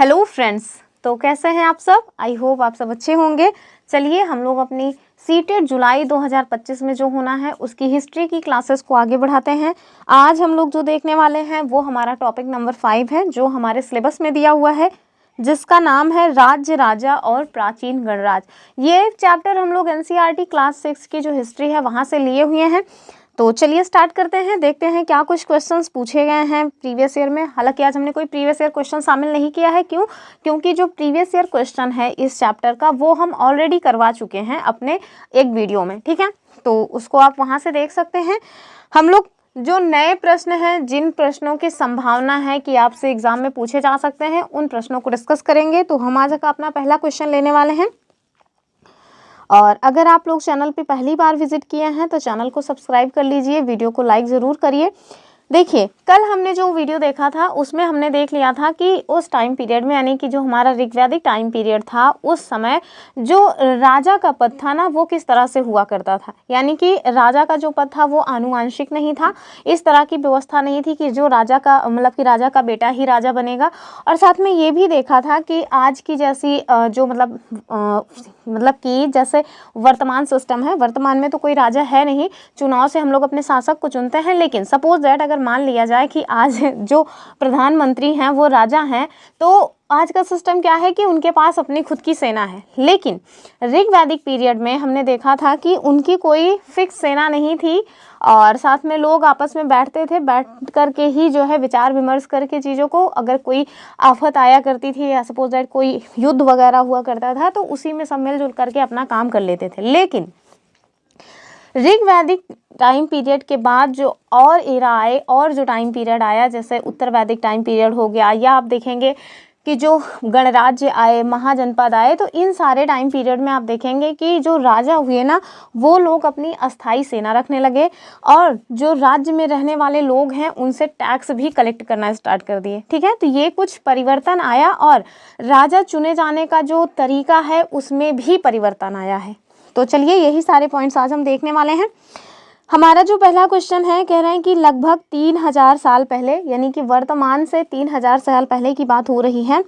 Hello friends, तो कैसे हैं आप सब। आई होप आप सब अच्छे होंगे। चलिए हम लोग अपनी सीटेट जुलाई 2025 में जो होना है उसकी हिस्ट्री की क्लासेस को आगे बढ़ाते हैं। आज हम लोग जो देखने वाले हैं वो हमारा टॉपिक नंबर 5 है जो हमारे सिलेबस में दिया हुआ है, जिसका नाम है राज्य, राजा और प्राचीन गणराज्य। ये चैप्टर हम लोग एनसीईआरटी क्लास 6 की जो हिस्ट्री है वहाँ से लिए हुए हैं। तो चलिए स्टार्ट करते हैं, देखते हैं क्या कुछ क्वेश्चंस पूछे गए हैं प्रीवियस ईयर में। हालांकि आज हमने कोई प्रीवियस ईयर क्वेश्चन शामिल नहीं किया है। क्यों? क्योंकि जो प्रीवियस ईयर क्वेश्चन है इस चैप्टर का वो हम ऑलरेडी करवा चुके हैं अपने एक वीडियो में, ठीक है। तो उसको आप वहां से देख सकते हैं। हम लोग जो नए प्रश्न हैं, जिन प्रश्नों की संभावना है कि आपसे एग्जाम में पूछे जा सकते हैं, उन प्रश्नों को डिस्कस करेंगे। तो हम आज का अपना पहला क्वेश्चन लेने वाले हैं। और अगर आप लोग चैनल पे पहली बार विजिट किए हैं तो चैनल को सब्सक्राइब कर लीजिए, वीडियो को लाइक ज़रूर करिए। देखिए, कल हमने जो वीडियो देखा था उसमें हमने देख लिया था कि उस टाइम पीरियड में, यानी कि जो हमारा ऋग्वैदिक टाइम पीरियड था, उस समय जो राजा का पद था ना वो किस तरह से हुआ करता था। यानी कि राजा का जो पद था वो आनुवंशिक नहीं था। इस तरह की व्यवस्था नहीं थी कि जो राजा का मतलब कि राजा का बेटा ही राजा बनेगा। और साथ में ये भी देखा था कि आज की जैसी जो मतलब कि जैसे वर्तमान सिस्टम है, वर्तमान में तो कोई राजा है नहीं, चुनाव से हम लोग अपने शासक को चुनते हैं। लेकिन सपोज दैट अगर मान लिया जाए कि आज जो प्रधानमंत्री हैं वो राजा हैं, तो आज का सिस्टम क्या है कि उनके पास अपनी खुद की सेना है। लेकिन ऋग्वैदिक पीरियड में हमने देखा था कि उनकी कोई फिक्स सेना नहीं थी और साथ में लोग आपस में बैठते थे, बैठ करके ही जो है विचार विमर्श करके चीज़ों को, अगर कोई आफत आया करती थी या सपोज दैट कोई युद्ध वगैरह हुआ करता था तो उसी में सब मिलजुल करके अपना काम कर लेते थे। लेकिन ऋग्वैदिक टाइम पीरियड के बाद जो और एरा आए और जो टाइम पीरियड आया, जैसे उत्तर वैदिक टाइम पीरियड हो गया, या आप देखेंगे कि जो गणराज्य आए, महाजनपद आए, तो इन सारे टाइम पीरियड में आप देखेंगे कि जो राजा हुए ना वो लोग अपनी अस्थाई सेना रखने लगे और जो राज्य में रहने वाले लोग हैं उनसे टैक्स भी कलेक्ट करना स्टार्ट कर दिए, ठीक है। तो ये कुछ परिवर्तन आया और राजा चुने जाने का जो तरीका है उसमें भी परिवर्तन आया है। तो चलिए यही सारे पॉइंट्स आज हम देखने वाले हैं। हमारा जो पहला क्वेश्चन है, कह रहे हैं कि लगभग 3000 साल पहले, यानी कि वर्तमान से 3000 साल पहले की बात हो रही है,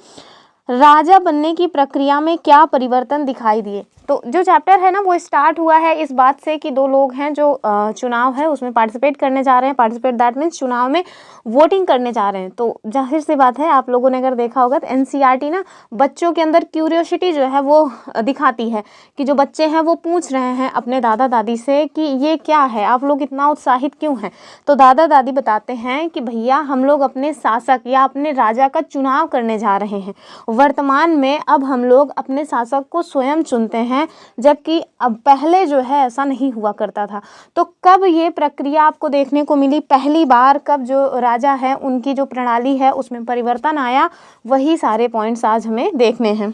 राजा बनने की प्रक्रिया में क्या परिवर्तन दिखाई दिए। तो जो चैप्टर है ना वो स्टार्ट हुआ है इस बात से कि दो लोग हैं जो चुनाव है उसमें पार्टिसिपेट करने जा रहे हैं। पार्टिसिपेट दैट मीन्स चुनाव में वोटिंग करने जा रहे हैं। तो जाहिर सी बात है, आप लोगों ने अगर देखा होगा तो एनसीईआरटी ना बच्चों के अंदर क्यूरियोसिटी जो है वो दिखाती है कि जो बच्चे हैं वो पूछ रहे हैं अपने दादा दादी से कि ये क्या है, आप लोग इतना उत्साहित क्यों हैं। तो दादा दादी बताते हैं कि भैया हम लोग अपने शासक या अपने राजा का चुनाव करने जा रहे हैं। वर्तमान में अब हम लोग अपने शासक को स्वयं चुनते हैं, जबकि अब पहले जो है ऐसा नहीं हुआ करता था। तो कब ये प्रक्रिया आपको देखने को मिली पहली बार, कब जो राजा है उनकी जो प्रणाली है उसमें परिवर्तन आया, वही सारे पॉइंट्स आज हमें देखने हैं।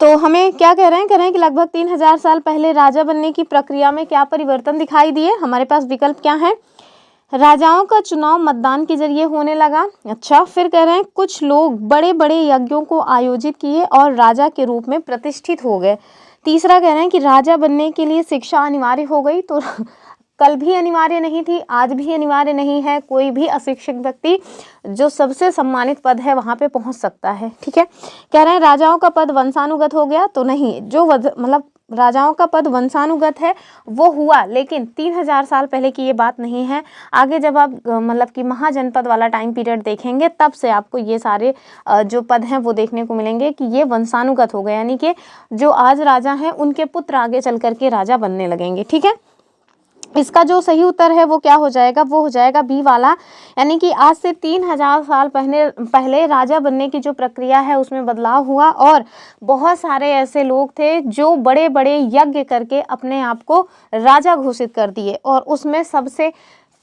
तो हमें क्या कह रहे हैं कि लगभग 3000 साल पहले राजा बनने की प्रक्रिया में क्या परिवर्तन दिखाई दिए। हमारे पास विकल्प क्या है? राजाओं का चुनाव मतदान के जरिए होने लगा। अच्छा, फिर कह रहे हैं कुछ लोग बड़े बड़े यज्ञों को आयोजित किए और राजा के रूप में प्रतिष्ठित हो गए। तीसरा कह रहे हैं कि राजा बनने के लिए शिक्षा अनिवार्य हो गई। तो कल भी अनिवार्य नहीं थी, आज भी अनिवार्य नहीं है। कोई भी अशिक्षित व्यक्ति जो सबसे सम्मानित पद है वहां पे पहुंच सकता है, ठीक है। कह रहे हैं राजाओं का पद वंशानुगत हो गया। तो नहीं, जो मतलब राजाओं का पद वंशानुगत है वो हुआ, लेकिन 3000 साल पहले की ये बात नहीं है। आगे जब आप मतलब कि महाजनपद वाला टाइम पीरियड देखेंगे तब से आपको ये सारे जो पद हैं वो देखने को मिलेंगे कि ये वंशानुगत हो गए, यानी कि जो आज राजा हैं उनके पुत्र आगे चल करके राजा बनने लगेंगे, ठीक है। इसका जो सही उत्तर है वो क्या हो जाएगा? वो हो जाएगा बी वाला, यानी कि आज से 3000 साल पहले राजा बनने की जो प्रक्रिया है उसमें बदलाव हुआ और बहुत सारे ऐसे लोग थे जो बड़े बड़े यज्ञ करके अपने आप को राजा घोषित कर दिए। और उसमें सबसे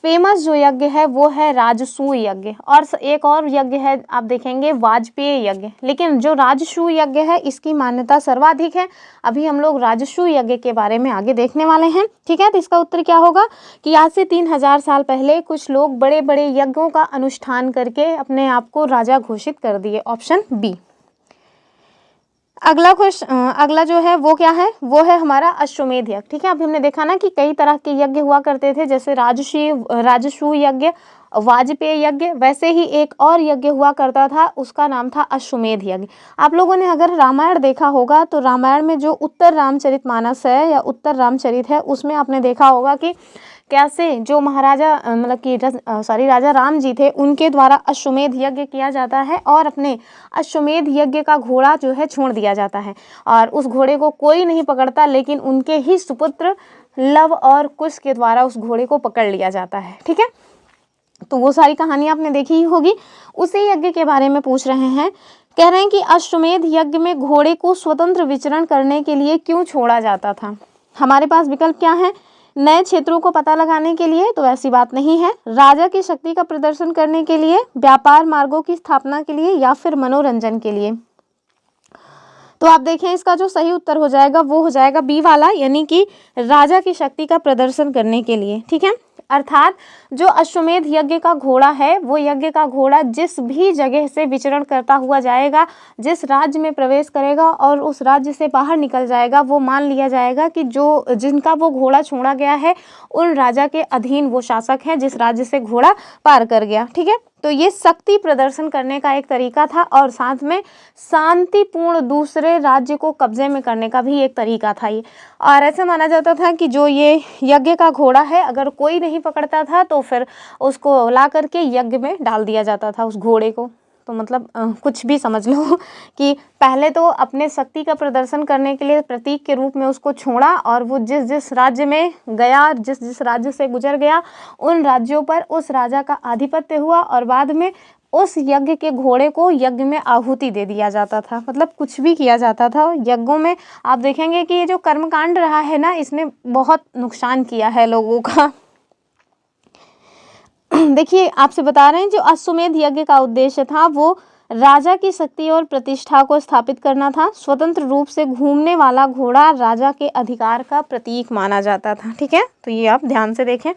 फेमस जो यज्ञ है वो है राजसूय यज्ञ, और एक और यज्ञ है आप देखेंगे वाजपेयी यज्ञ। लेकिन जो राजसूय यज्ञ है इसकी मान्यता सर्वाधिक है। अभी हम लोग राजसूय यज्ञ के बारे में आगे देखने वाले हैं, ठीक है। तो इसका उत्तर क्या होगा कि आज से 3000 साल पहले कुछ लोग बड़े बड़े यज्ञों का अनुष्ठान करके अपने आप को राजा घोषित कर दिए, ऑप्शन बी। अगला जो है वो क्या है? वो है हमारा अश्वमेध यज्ञ, ठीक है। अभी हमने देखा ना कि कई तरह के यज्ञ हुआ करते थे, जैसे राजसूय यज्ञ वाजपेयी यज्ञ, वैसे ही एक और यज्ञ हुआ करता था, उसका नाम था अश्वमेध यज्ञ। आप लोगों ने अगर रामायण देखा होगा तो रामायण में जो उत्तर रामचरितमानस है या उत्तर रामचरित है, उसमें आपने देखा होगा कि कैसे जो महाराजा मतलब कि राजा राम जी थे, उनके द्वारा अश्वमेध यज्ञ किया जाता है और अपने अश्वमेध यज्ञ का घोड़ा जो है छोड़ दिया जाता है और उस घोड़े को कोई नहीं पकड़ता, लेकिन उनके ही सुपुत्र लव और कुश के द्वारा उस घोड़े को पकड़ लिया जाता है। ठीक है, तो वो सारी कहानी आपने देखी ही होगी। उसी यज्ञ के बारे में पूछ रहे हैं, कह रहे हैं कि अश्वमेध यज्ञ में घोड़े को स्वतंत्र विचरण करने के लिए क्यों छोड़ा जाता था। हमारे पास विकल्प क्या है, नए क्षेत्रों को पता लगाने के लिए, तो ऐसी बात नहीं है, राजा की शक्ति का प्रदर्शन करने के लिए, व्यापार मार्गों की स्थापना के लिए, या फिर मनोरंजन के लिए। तो आप देखें इसका जो सही उत्तर हो जाएगा वो हो जाएगा बी वाला, यानी कि राजा की शक्ति का प्रदर्शन करने के लिए। ठीक है, अर्थात जो अश्वमेध यज्ञ का घोड़ा है, वो यज्ञ का घोड़ा जिस भी जगह से विचरण करता हुआ जाएगा, जिस राज्य में प्रवेश करेगा और उस राज्य से बाहर निकल जाएगा, वो मान लिया जाएगा कि जो जिनका वो घोड़ा छोड़ा गया है उन राजा के अधीन वो शासक है जिस राज्य से घोड़ा पार कर गया। ठीक है, तो ये शक्ति प्रदर्शन करने का एक तरीका था और साथ में शांतिपूर्ण दूसरे राज्य को कब्जे में करने का भी एक तरीका था ये। और ऐसा माना जाता था कि जो ये यज्ञ का घोड़ा है, अगर कोई नहीं पकड़ता था तो फिर उसको ला करके यज्ञ में डाल दिया जाता था उस घोड़े को। तो मतलब कुछ भी समझ लो कि पहले तो अपने शक्ति का प्रदर्शन करने के लिए प्रतीक के रूप में उसको छोड़ा और वो जिस जिस राज्य में गया, जिस जिस राज्य से गुजर गया, उन राज्यों पर उस राजा का आधिपत्य हुआ और बाद में उस यज्ञ के घोड़े को यज्ञ में आहुति दे दिया जाता था। मतलब कुछ भी किया जाता था यज्ञों में। आप देखेंगे कि ये जो कर्मकांड रहा है ना, इसने बहुत नुकसान किया है लोगों का। देखिए आपसे बता रहे हैं, जो अश्वमेध यज्ञ का उद्देश्य था वो राजा की शक्ति और प्रतिष्ठा को स्थापित करना था। स्वतंत्र रूप से घूमने वाला घोड़ा राजा के अधिकार का प्रतीक माना जाता था। ठीक है, तो ये आप ध्यान से देखें।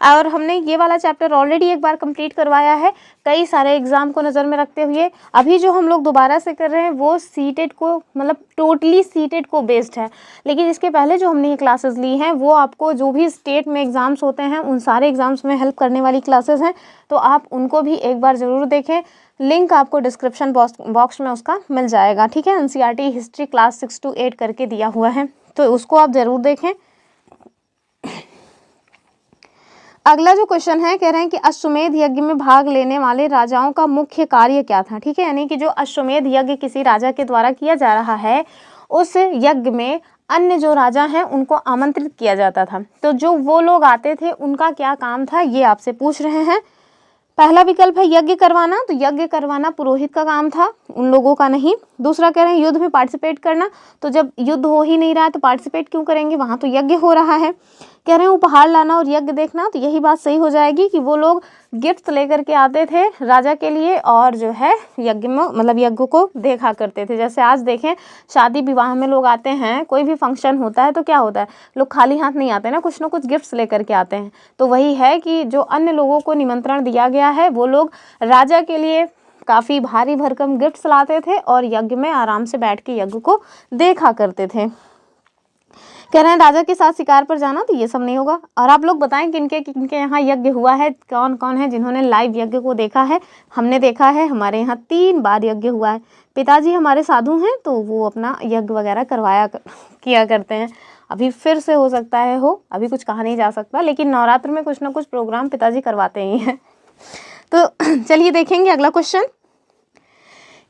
और हमने ये वाला चैप्टर ऑलरेडी एक बार कंप्लीट करवाया है कई सारे एग्जाम को नज़र में रखते हुए। अभी जो हम लोग दोबारा से कर रहे हैं वो सीटेट को, मतलब टोटली सीटेट को बेस्ड है, लेकिन इसके पहले जो हमने ये क्लासेस ली हैं वो आपको जो भी स्टेट में एग्ज़ाम्स होते हैं उन सारे एग्ज़ाम्स में हेल्प करने वाली क्लासेस हैं, तो आप उनको भी एक बार ज़रूर देखें। लिंक आपको डिस्क्रिप्शन बॉक्स में उसका मिल जाएगा। ठीक है, एनसीईआरटी हिस्ट्री क्लास 6 to 8 करके दिया हुआ है, तो उसको आप ज़रूर देखें। अगला जो क्वेश्चन है, कह रहे हैं कि अश्वमेध यज्ञ में भाग लेने वाले राजाओं का मुख्य कार्य क्या था। ठीक है, यानी कि जो अश्वमेध यज्ञ किसी राजा के द्वारा किया जा रहा है, उस यज्ञ में अन्य जो राजा हैं उनको आमंत्रित किया जाता था। तो जो वो लोग आते थे उनका क्या काम था, ये आपसे पूछ रहे हैं। पहला विकल्प है यज्ञ करवाना, तो यज्ञ करवाना पुरोहित का काम था, उन लोगों का नहीं। दूसरा कह रहे हैं युद्ध में पार्टिसिपेट करना, तो जब युद्ध हो ही नहीं रहा है तो पार्टिसिपेट क्यों करेंगे, वहाँ तो यज्ञ हो रहा है। कह रहे हैं उपहार लाना और यज्ञ देखना, तो यही बात सही हो जाएगी कि वो लोग गिफ्ट लेकर के आते थे राजा के लिए और जो है यज्ञ में, मतलब यज्ञ को देखा करते थे। जैसे आज देखें शादी विवाह में लोग आते हैं, कोई भी फंक्शन होता है तो क्या होता है, लोग खाली हाथ नहीं आते ना कुछ गिफ्ट्स लेकर के आते हैं। तो वही है कि जो अन्य लोगों को निमंत्रण दिया गया है वो लोग राजा के लिए काफ़ी भारी भरकम गिफ्ट्स लाते थे और यज्ञ में आराम से बैठ के यज्ञ को देखा करते थे। कह रहे हैं राजा के साथ शिकार पर जाना, तो ये सब नहीं होगा। और आप लोग बताएं किनके यहाँ यज्ञ हुआ है, कौन कौन है जिन्होंने लाइव यज्ञ को देखा है। हमने देखा है, हमारे यहाँ 3 बार यज्ञ हुआ है। पिताजी हमारे साधु हैं तो वो अपना यज्ञ वगैरह किया करते हैं। अभी फिर से हो सकता है हो, अभी कुछ कहा नहीं जा सकता, लेकिन नवरात्र में कुछ ना कुछ प्रोग्राम पिताजी करवाते ही हैं। तो चलिए देखेंगे अगला क्वेश्चन।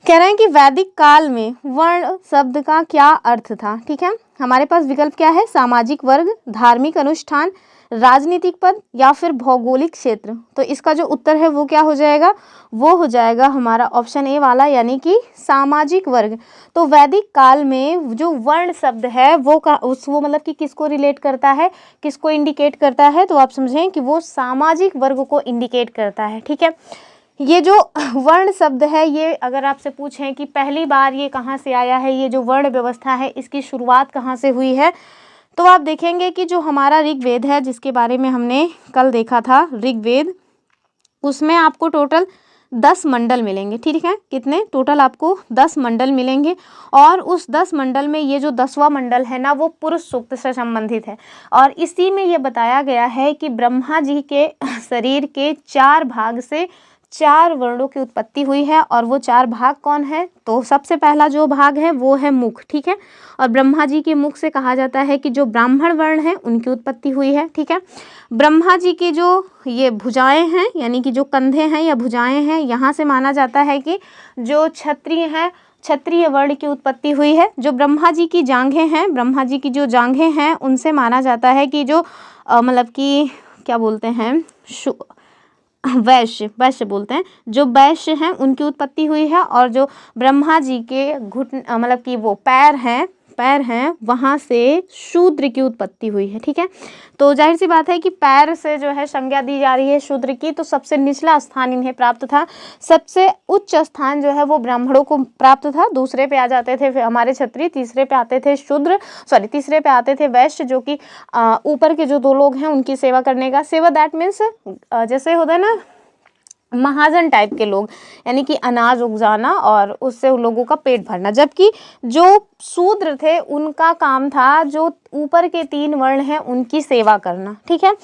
कह रहे हैं कि वैदिक काल में वर्ण शब्द का क्या अर्थ था। ठीक है, हमारे पास विकल्प क्या है, सामाजिक वर्ग, धार्मिक अनुष्ठान, राजनीतिक पद या फिर भौगोलिक क्षेत्र। तो इसका जो उत्तर है वो क्या हो जाएगा, वो हो जाएगा हमारा ऑप्शन ए वाला, यानी कि सामाजिक वर्ग। तो वैदिक काल में जो वर्ण शब्द है वो मतलब कि किसको रिलेट करता है, किसको इंडिकेट करता है, तो आप समझें कि वो सामाजिक वर्ग को इंडिकेट करता है। ठीक है, ये जो वर्ण शब्द है, ये अगर आपसे पूछें कि पहली बार ये कहाँ से आया है, ये जो वर्ण व्यवस्था है इसकी शुरुआत कहाँ से हुई है, तो आप देखेंगे कि जो हमारा ऋग्वेद है जिसके बारे में हमने कल देखा था ऋग्वेद, उसमें आपको टोटल 10 मंडल मिलेंगे, ठीक है। कितने टोटल आपको 10 मंडल मिलेंगे, और उस 10 मंडल में ये जो 10वां मंडल है ना वो पुरुष सूक्त से संबंधित है। और इसी में ये बताया गया है कि ब्रह्मा जी के शरीर के 4 भाग से 4 वर्णों की उत्पत्ति हुई है। और वो 4 भाग कौन है, तो सबसे पहला जो भाग है वो है मुख, ठीक है। और ब्रह्मा जी के मुख से कहा जाता है कि जो ब्राह्मण वर्ण है उनकी उत्पत्ति हुई है, ठीक है। ब्रह्मा जी के जो ये भुजाएं हैं, यानी कि जो कंधे हैं या भुजाएं हैं, यहाँ से माना जाता है कि जो क्षत्रिय हैं, क्षत्रिय वर्ण की उत्पत्ति हुई है। जो ब्रह्मा जी की जांघें हैं, ब्रह्मा जी की जो जांघें हैं उनसे माना जाता है कि जो मतलब कि क्या बोलते हैं, वैश्य, वैश्य बोलते हैं, जो वैश्य हैं उनकी उत्पत्ति हुई है। और जो ब्रह्मा जी के घुटने मतलब कि वो पैर हैं वहाँ से शूद्र की उत्पत्ति हुई है, ठीक है। तो जाहिर सी बात है कि पैर से जो है संज्ञा दी जा रही है शूद्र की, तो सबसे निचला स्थान इन्हें प्राप्त था। सबसे उच्च स्थान जो है वो ब्राह्मणों को प्राप्त था। दूसरे पे आ जाते थे फिर हमारे क्षत्रिय, तीसरे पे आते थे शूद्र, तीसरे पे आते थे वैश्य, जो कि ऊपर के जो 2 लोग हैं उनकी सेवा करने का, सेवा दैट मीन्स जैसे होता है ना महाजन टाइप के लोग, यानी कि अनाज उपजाना और उससे उन लोगों का पेट भरना। जबकि जो शूद्र थे उनका काम था जो ऊपर के 3 वर्ण हैं उनकी सेवा करना, ठीक है।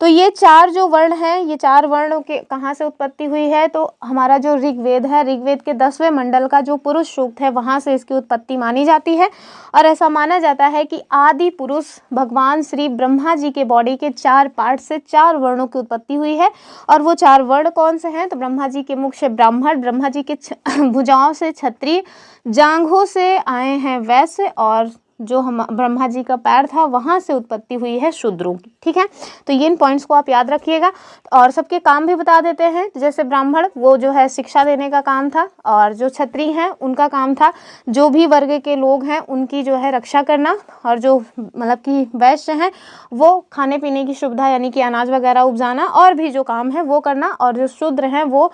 तो ये 4 जो वर्ण हैं, ये 4 वर्णों के कहाँ से उत्पत्ति हुई है, तो हमारा जो ऋग्वेद है, ऋग्वेद के 10वें मंडल का जो पुरुष सूक्त है वहाँ से इसकी उत्पत्ति मानी जाती है। और ऐसा माना जाता है कि आदि पुरुष भगवान श्री ब्रह्मा जी के बॉडी के 4 पार्ट से 4 वर्णों की उत्पत्ति हुई है। और वो 4 वर्ण कौन से हैं, तो ब्रह्मा जी के मुख से ब्राह्मण, ब्रह्मा जी के भुजाओं से क्षत्रिय, जांघों से आए हैं वैश्य, और जो हम ब्रह्मा जी का पैर था वहाँ से उत्पत्ति हुई है शूद्रों की, ठीक है। तो ये इन पॉइंट्स को आप याद रखिएगा। और सबके काम भी बता देते हैं। जैसे ब्राह्मण वो जो है शिक्षा देने का काम था, और जो क्षत्रिय हैं उनका काम था जो भी वर्ग के लोग हैं उनकी जो है रक्षा करना, और जो मतलब कि वैश्य हैं वो खाने पीने की सुविधा यानी कि अनाज वगैरह उपजाना और भी जो काम है वो करना, और जो शूद्र हैं वो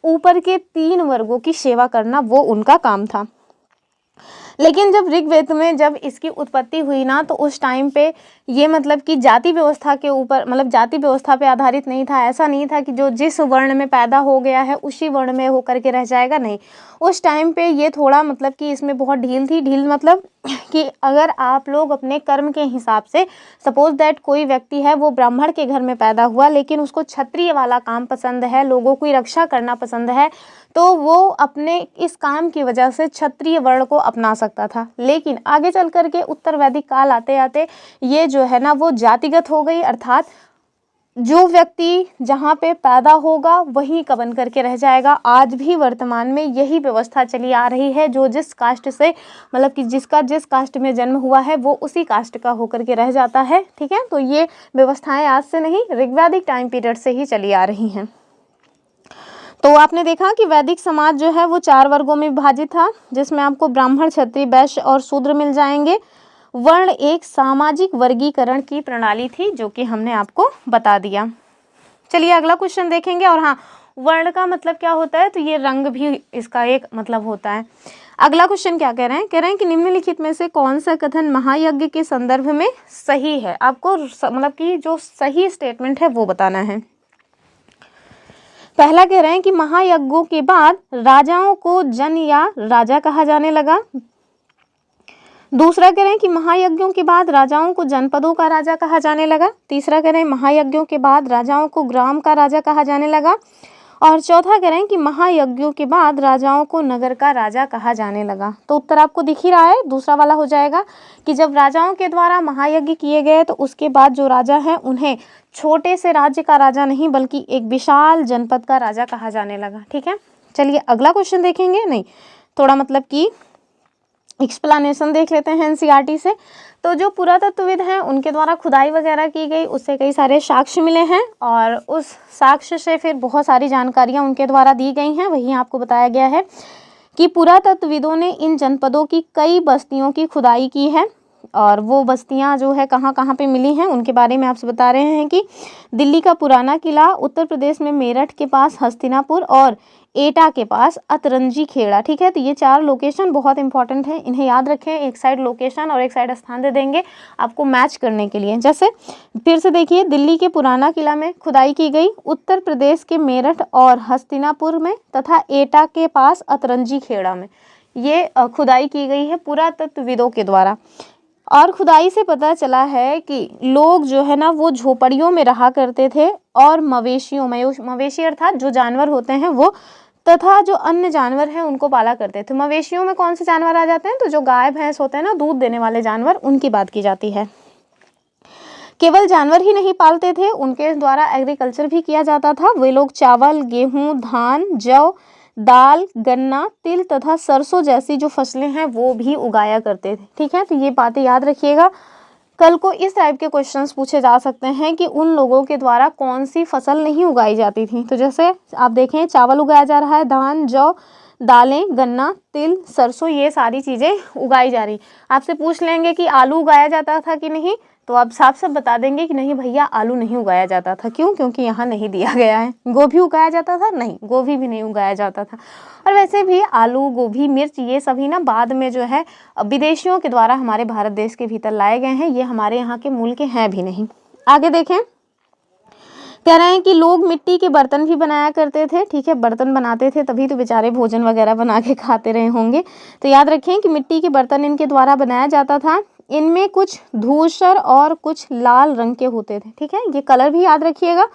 ऊपर के 3 वर्गों की सेवा करना, वो उनका काम था। लेकिन जब ऋग्वेद में जब इसकी उत्पत्ति हुई ना, तो उस टाइम पे ये मतलब कि जाति व्यवस्था के ऊपर, मतलब जाति व्यवस्था पे आधारित नहीं था। ऐसा नहीं था कि जो जिस वर्ण में पैदा हो गया है उसी वर्ण में होकर के रह जाएगा, नहीं। उस टाइम पे ये थोड़ा मतलब कि इसमें बहुत ढील थी। ढील मतलब कि अगर आप लोग अपने कर्म के हिसाब से, सपोज दैट कोई व्यक्ति है वो ब्राह्मण के घर में पैदा हुआ लेकिन उसको क्षत्रिय वाला काम पसंद है, लोगों की रक्षा करना पसंद है, तो वो अपने इस काम की वजह से क्षत्रिय वर्ण को अपना सकता था। लेकिन आगे चल करके उत्तर वैदिक काल आते आते ये जो है ना वो जातिगत हो गई, अर्थात जो व्यक्ति जहाँ पे पैदा होगा वहीं का बन करके रह जाएगा। आज भी वर्तमान में यही व्यवस्था चली आ रही है। जो जिस कास्ट से मतलब कि जिसका जिस कास्ट में जन्म हुआ है वो उसी कास्ट का होकर के रह जाता है, ठीक है। तो ये व्यवस्थाएं आज से नहीं, ऋग्वैदिक टाइम पीरियड से ही चली आ रही हैं। तो आपने देखा कि वैदिक समाज जो है वो 4 वर्गों में विभाजित था, जिसमें आपको ब्राह्मण, क्षत्रिय, वैश्य और शूद्र मिल जाएंगे। वर्ण एक सामाजिक वर्गीकरण की प्रणाली थी जो कि हमने आपको बता दिया। चलिए अगला क्वेश्चन देखेंगे। और हाँ, वर्ण का मतलब क्या होता है, तो ये रंग भी इसका एक मतलब होता है। अगला क्वेश्चन क्या कह रहे हैं, कह रहे हैं कि निम्नलिखित में से कौन सा कथन महायज्ञ के संदर्भ में सही है। आपको मतलब कि जो सही स्टेटमेंट है वो बताना है। पहला कह रहे हैं कि महायज्ञों के बाद राजाओं को जन या राजा कहा जाने लगा। दूसरा कह रहे हैं कि महायज्ञों के बाद राजाओं को जनपदों का राजा कहा जाने लगा। तीसरा कह रहे हैं महायज्ञों के बाद राजाओं को ग्राम का राजा कहा जाने लगा। और चौथा कह रहे हैं कि महायज्ञों के बाद राजाओं को नगर का राजा कहा जाने लगा। तो उत्तर आपको दिख ही रहा है, दूसरा वाला हो जाएगा कि जब राजाओं के द्वारा महायज्ञ किए गए तो उसके बाद जो राजा हैं उन्हें छोटे से राज्य का राजा नहीं बल्कि एक विशाल जनपद का राजा कहा जाने लगा, ठीक है। चलिए अगला क्वेश्चन देखेंगे। नहीं, थोड़ा मतलब कि एक्सप्लेनेशन देख लेते हैं एनसीईआरटी से। तो जो पुरातत्वविद हैं उनके द्वारा खुदाई वगैरह की गई, उससे कई सारे साक्ष्य मिले हैं और उस साक्ष्य से फिर बहुत सारी जानकारियां उनके द्वारा दी गई हैं। वहीं आपको बताया गया है कि पुरातत्वविदों ने इन जनपदों की कई बस्तियों की खुदाई की है और वो बस्तियां जो है कहाँ कहाँ पे मिली हैं उनके बारे में आपसे बता रहे हैं कि दिल्ली का पुराना किला, उत्तर प्रदेश में मेरठ के पास हस्तिनापुर और एटा के पास, अतरंजी खेड़ा। ठीक है, तो ये 4 लोकेशन बहुत इंपॉर्टेंट है, इन्हें याद रखें। एक साइड लोकेशन और एक साइड स्थान दे देंगे आपको मैच करने के लिए। जैसे फिर से देखिए, दिल्ली के पुराना किला में खुदाई की गई, उत्तर प्रदेश के मेरठ और हस्तिनापुर में, तथा एटा के पास अतरंजी खेड़ा में ये खुदाई की गई है पुरातत्वविदों के द्वारा। और खुदाई से पता चला है कि लोग जो है ना वो झोपड़ियों में रहा करते थे और मवेशी अर्थात जो जानवर होते हैं वो, तथा जो अन्य जानवर हैं उनको पाला करते थे। मवेशियों में कौन से जानवर आ जाते हैं? तो जो गाय भैंस होते हैं ना, दूध देने वाले जानवर, उनकी बात की जाती है। केवल जानवर ही नहीं पालते थे, उनके द्वारा एग्रीकल्चर भी किया जाता था। वे लोग चावल, गेहूं, धान, जौ, दाल, गन्ना, तिल तथा सरसों जैसी जो फसलें हैं वो भी उगाया करते थे। ठीक है, तो ये बातें याद रखिएगा। कल को इस टाइप के क्वेश्चंस पूछे जा सकते हैं कि उन लोगों के द्वारा कौन सी फसल नहीं उगाई जाती थी। तो जैसे आप देखें, चावल उगाया जा रहा है, धान, जौ, दालें, गन्ना, तिल, सरसों, ये सारी चीज़ें उगाई जा रही। आपसे पूछ लेंगे कि आलू उगाया जाता था कि नहीं, तो आप साफ साफ बता देंगे कि नहीं भैया, आलू नहीं उगाया जाता था। क्यों? क्योंकि यहाँ नहीं दिया गया है। गोभी उगाया जाता था? नहीं, गोभी भी नहीं उगाया जाता था। और वैसे भी आलू, गोभी, मिर्च, ये सभी ना बाद में जो है विदेशियों के द्वारा हमारे भारत देश के भीतर लाए गए हैं, ये हमारे यहाँ के मूल के हैं भी नहीं। आगे देखें, कह रहे हैं कि लोग मिट्टी के बर्तन भी बनाया करते थे। ठीक है, बर्तन बनाते थे तभी तो बेचारे भोजन वगैरह बना के खाते रहे होंगे। तो याद रखें कि मिट्टी के बर्तन इनके द्वारा बनाया जाता था। इनमें कुछ धूसर और कुछ लाल रंग के होते थे। ठीक है, ये कलर भी याद रखिएगा,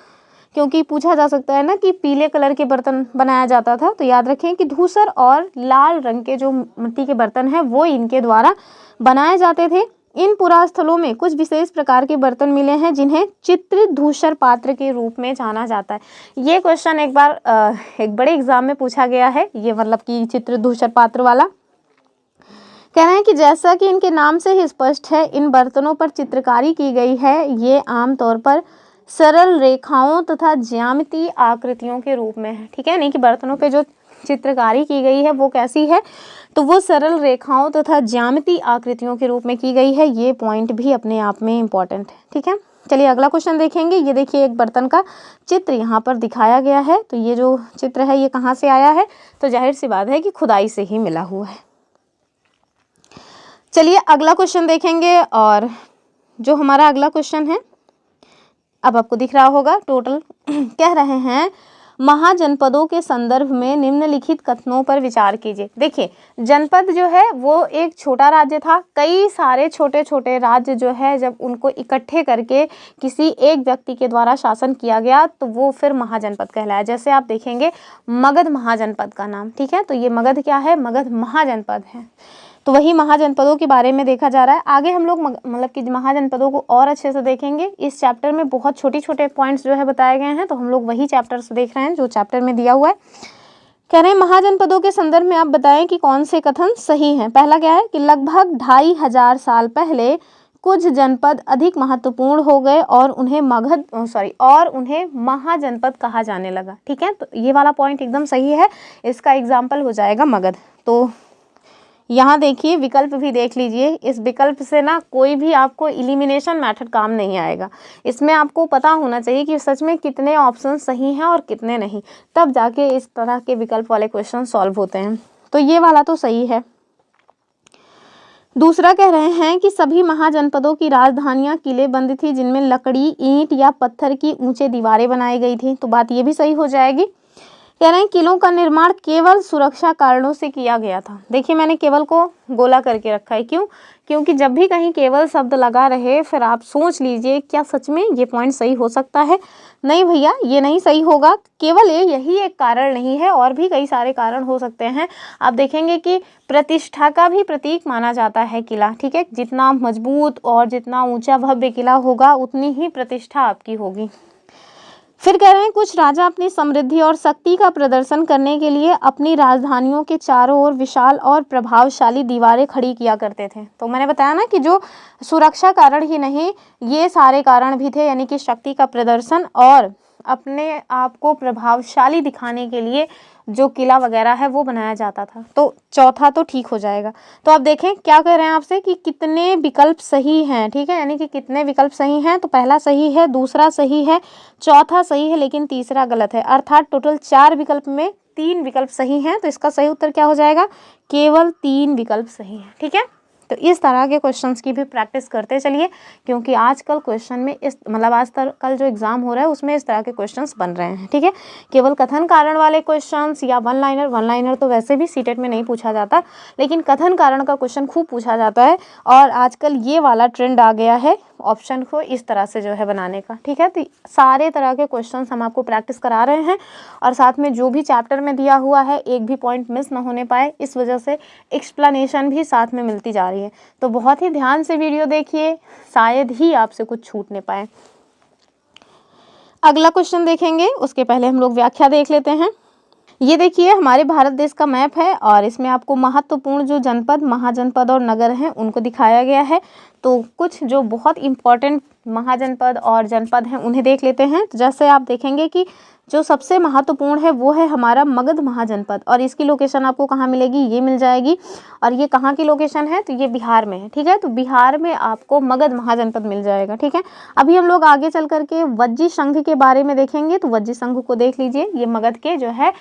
क्योंकि पूछा जा सकता है ना कि पीले कलर के बर्तन बनाया जाता था। तो याद रखें कि धूसर और लाल रंग के जो मिट्टी के बर्तन हैं वो इनके द्वारा बनाए जाते थे। इन पुरास्थलों में कुछ विशेष प्रकार के बर्तन मिले हैं जिन्हें चित्रित धूसर पात्र के रूप में जाना जाता है। ये क्वेश्चन एक बार एक बड़े एग्जाम में पूछा गया है, ये मतलब कि चित्रित धूसर पात्र वाला। कह रहे हैं कि जैसा कि इनके नाम से ही स्पष्ट है, इन बर्तनों पर चित्रकारी की गई है। ये आमतौर पर सरल रेखाओं तथा ज्यामितीय आकृतियों के रूप में है। ठीक है, नहीं कि बर्तनों पे जो चित्रकारी की गई है वो कैसी है, तो वो सरल रेखाओं तथा ज्यामितीय आकृतियों के रूप में की गई है। ये पॉइंट भी अपने आप में इम्पॉर्टेंट है। ठीक है, चलिए अगला क्वेश्चन देखेंगे। ये देखिए, एक बर्तन का चित्र यहाँ पर दिखाया गया है। तो ये जो चित्र है ये कहाँ से आया है? तो जाहिर सी बात है कि खुदाई से ही मिला हुआ है। चलिए अगला क्वेश्चन देखेंगे, और जो हमारा अगला क्वेश्चन है अब आपको दिख रहा होगा टोटल। कह रहे हैं, महाजनपदों के संदर्भ में निम्नलिखित कथनों पर विचार कीजिए। देखिए, जनपद जो है वो एक छोटा राज्य था। कई सारे छोटे छोटे राज्य जो है जब उनको इकट्ठे करके किसी एक व्यक्ति के द्वारा शासन किया गया तो वो फिर महाजनपद कहलाया। जैसे आप देखेंगे मगध महाजनपद का नाम। ठीक है, तो ये मगध क्या है? मगध महाजनपद है। तो वही महाजनपदों के बारे में देखा जा रहा है। आगे हम लोग मतलब कि महाजनपदों को और अच्छे से देखेंगे। इस चैप्टर में बहुत छोटे छोटे पॉइंट्स जो है बताए गए हैं, तो हम लोग वही चैप्टर से देख रहे हैं जो चैप्टर में दिया हुआ है। कह रहे हैं, महाजनपदों के संदर्भ में आप बताएं कि कौन से कथन सही हैं। पहला क्या है कि लगभग 2500 साल पहले कुछ जनपद अधिक महत्वपूर्ण हो गए और उन्हें उन्हें महाजनपद कहा जाने लगा। ठीक है, तो ये वाला पॉइंट एकदम सही है। इसका एग्जाम्पल हो जाएगा मगध। तो यहाँ देखिए विकल्प भी देख लीजिए। इस विकल्प से ना कोई भी आपको एलिमिनेशन मेथड काम नहीं आएगा। इसमें आपको पता होना चाहिए कि सच में कितने ऑप्शन सही हैं और कितने नहीं, तब जाके इस तरह के विकल्प वाले क्वेश्चन सॉल्व होते हैं। तो ये वाला तो सही है। दूसरा कह रहे हैं कि सभी महाजनपदों की राजधानियां किले बंद थी जिनमें लकड़ी, ईंट या पत्थर की ऊंचे दीवारें बनाई गई थी। तो बात ये भी सही हो जाएगी। कह रहे हैं किलों का निर्माण केवल सुरक्षा कारणों से किया गया था। देखिए मैंने केवल को गोला करके रखा है, क्यों? क्योंकि जब भी कहीं केवल शब्द लगा रहे फिर आप सोच लीजिए क्या सच में ये पॉइंट सही हो सकता है? नहीं भैया, ये नहीं सही होगा। केवल यही एक कारण नहीं है, और भी कई सारे कारण हो सकते हैं। आप देखेंगे कि प्रतिष्ठा का भी प्रतीक माना जाता है किला। ठीक है, जितना मजबूत और जितना ऊंचा भव्य किला होगा उतनी ही प्रतिष्ठा आपकी होगी। फिर कह रहे हैं कुछ राजा अपनी समृद्धि और शक्ति का प्रदर्शन करने के लिए अपनी राजधानियों के चारों ओर विशाल और प्रभावशाली दीवारें खड़ी किया करते थे। तो मैंने बताया ना कि जो सुरक्षा कारण ही नहीं, ये सारे कारण भी थे, यानी कि शक्ति का प्रदर्शन और अपने आप को प्रभावशाली दिखाने के लिए जो किला वगैरह है वो बनाया जाता था। तो चौथा तो ठीक हो जाएगा। तो आप देखें क्या कह रहे हैं आपसे कि कितने विकल्प सही हैं। ठीक है, यानी कि कितने विकल्प सही हैं। तो पहला सही है, दूसरा सही है, चौथा सही है, लेकिन तीसरा गलत है। अर्थात टोटल 4 विकल्प में 3 विकल्प सही हैं, तो इसका सही उत्तर क्या हो जाएगा, केवल 3 विकल्प सही है। ठीक है, तो इस तरह के क्वेश्चंस की भी प्रैक्टिस करते चलिए, क्योंकि आजकल क्वेश्चन में इस मतलब कल जो एग्जाम हो रहा है उसमें इस तरह के क्वेश्चंस बन रहे हैं। ठीक है, केवल कथन कारण वाले क्वेश्चंस या वन लाइनर तो वैसे भी सीटेट में नहीं पूछा जाता, लेकिन कथन कारण का क्वेश्चन खूब पूछा जाता है। और आजकल ये वाला ट्रेंड आ गया है ऑप्शन को इस तरह से जो है बनाने का। ठीक है, तो सारे तरह के क्वेश्चंस हम आपको प्रैक्टिस करा रहे हैं, और साथ में जो भी चैप्टर में दिया हुआ है एक भी पॉइंट मिस ना होने पाए, इस वजह से एक्सप्लेनेशन भी साथ में मिलती जा रही है। तो बहुत ही ध्यान से वीडियो देखिए, शायद ही आपसे कुछ छूट नहीं पाए। अगला क्वेश्चन देखेंगे, उसके पहले हम लोग व्याख्या देख लेते हैं। ये देखिए हमारे भारत देश का मैप है, और इसमें आपको महत्वपूर्ण जो जनपद, महाजनपद और नगर हैं उनको दिखाया गया है। तो कुछ जो बहुत इम्पोर्टेंट महाजनपद और जनपद हैं उन्हें देख लेते हैं। तो जैसे आप देखेंगे कि जो सबसे महत्वपूर्ण है वो है हमारा मगध महाजनपद, और इसकी लोकेशन आपको कहाँ मिलेगी, ये मिल जाएगी। और ये कहाँ की लोकेशन है, तो ये बिहार में है। ठीक है, तो बिहार में आपको मगध महाजनपद मिल जाएगा। ठीक है, अभी हम लोग आगे चल करके वज्जी संघ के बारे में देखेंगे। तो वज्जी संघ को देख लीजिए, ये मगध के जो है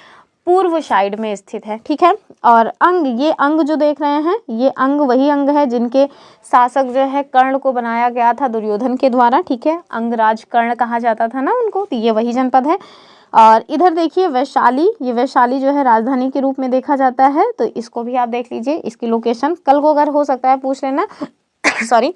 पूर्व साइड में स्थित है। ठीक है, और ये अंग जो देख रहे हैं, ये अंग वही अंग है जिनके शासक जो है कर्ण को बनाया गया था दुर्योधन के द्वारा। ठीक है, अंगराज कर्ण कहा जाता था ना उनको, तो ये वही जनपद है। और इधर देखिए वैशाली, ये वैशाली जो है राजधानी के रूप में देखा जाता है, तो इसको भी आप देख लीजिए। इसकी लोकेशन कल को अगर हो सकता है पूछ लेना सॉरी,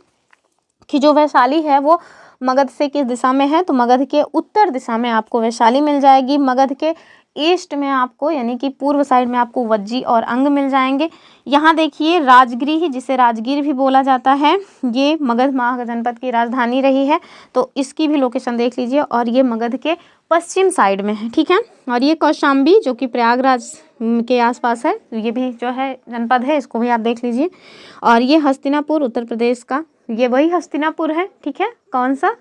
कि जो वैशाली है वो मगध से किस दिशा में है, तो मगध के उत्तर दिशा में आपको वैशाली मिल जाएगी। मगध के ईस्ट में आपको यानी कि पूर्व साइड में आपको वज्जी और अंग मिल जाएंगे। यहाँ देखिए राजगृह, जिसे राजगीर भी बोला जाता है, ये मगध महाजनपद की राजधानी रही है, तो इसकी भी लोकेशन देख लीजिए। और ये मगध के पश्चिम साइड में है। ठीक है, और ये कौशाम्बी जो कि प्रयागराज के आसपास है, ये भी जो है जनपद है, इसको भी आप देख लीजिए। और ये हस्तिनापुर उत्तर प्रदेश का, ये वही हस्तिनापुर है। ठीक है, कौन सा,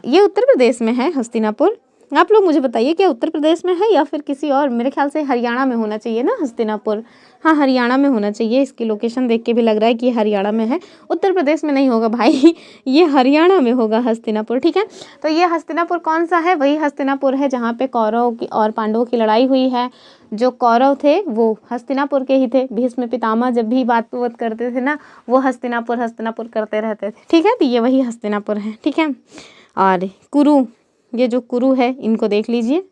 ये उत्तर प्रदेश में है हस्तिनापुर। आप लोग मुझे बताइए क्या उत्तर प्रदेश में है या फिर किसी और, मेरे ख्याल से हरियाणा में होना चाहिए ना हस्तिनापुर। हाँ, हरियाणा में होना चाहिए, इसकी लोकेशन देख के भी लग रहा है कि ये हरियाणा में है, उत्तर प्रदेश में नहीं होगा भाई ये हरियाणा में होगा हस्तिनापुर। ठीक है, तो ये हस्तिनापुर कौन सा है, वही हस्तिनापुर है जहाँ पे कौरव की और पांडवों की लड़ाई हुई है। जो कौरव थे वो हस्तिनापुर के ही थे, भीष्म पितामह जब भी बात करते थे ना, वो हस्तिनापुर करते रहते थे। ठीक है, तो ये वही हस्तिनापुर है। ठीक है, और कुरु, ये जो कुरु है इनको देख लीजिए।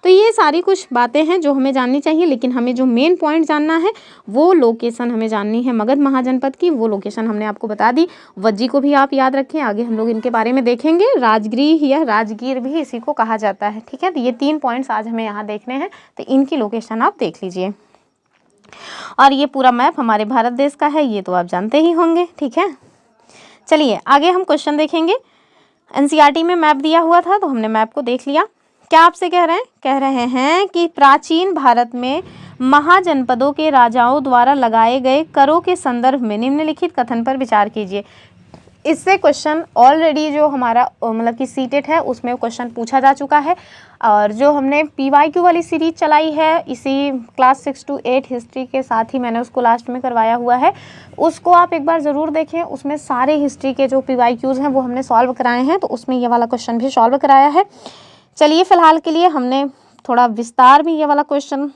तो ये सारी कुछ बातें हैं जो हमें जाननी चाहिए, लेकिन हमें जो मेन पॉइंट जानना है वो लोकेशन हमें जाननी है मगध महाजनपद की, वो लोकेशन हमने आपको बता दी। वज्जी को भी आप याद रखें, आगे हम लोग इनके बारे में देखेंगे। राजगृह या राजगीर भी इसी को कहा जाता है। ठीक है, तो ये 3 पॉइंट्स आज हमें यहाँ देखने हैं, तो इनकी लोकेशन आप देख लीजिए। और ये पूरा मैप हमारे भारत देश का है, ये तो आप जानते ही होंगे। ठीक है, चलिए आगे हम क्वेश्चन देखेंगे। एनसीईआरटी में मैप दिया हुआ था, तो हमने मैप को देख लिया। क्या आपसे कह रहे हैं कि प्राचीन भारत में महाजनपदों के राजाओं द्वारा लगाए गए करों के संदर्भ में निम्नलिखित कथन पर विचार कीजिए। इससे क्वेश्चन ऑलरेडी जो हमारा मतलब कि सीटेट है उसमें क्वेश्चन पूछा जा चुका है, और जो हमने पीवाईक्यू वाली सीरीज चलाई है इसी क्लास 6 to 8 हिस्ट्री के साथ ही मैंने उसको लास्ट में करवाया हुआ है, उसको आप एक बार ज़रूर देखें। उसमें सारे हिस्ट्री के जो पीवाईक्यूज़ हैं वो हमने सॉल्व कराए हैं, तो उसमें ये वाला क्वेश्चन भी सॉल्व कराया है। चलिए फ़िलहाल के लिए हमने थोड़ा विस्तार में ये वाला क्वेश्चन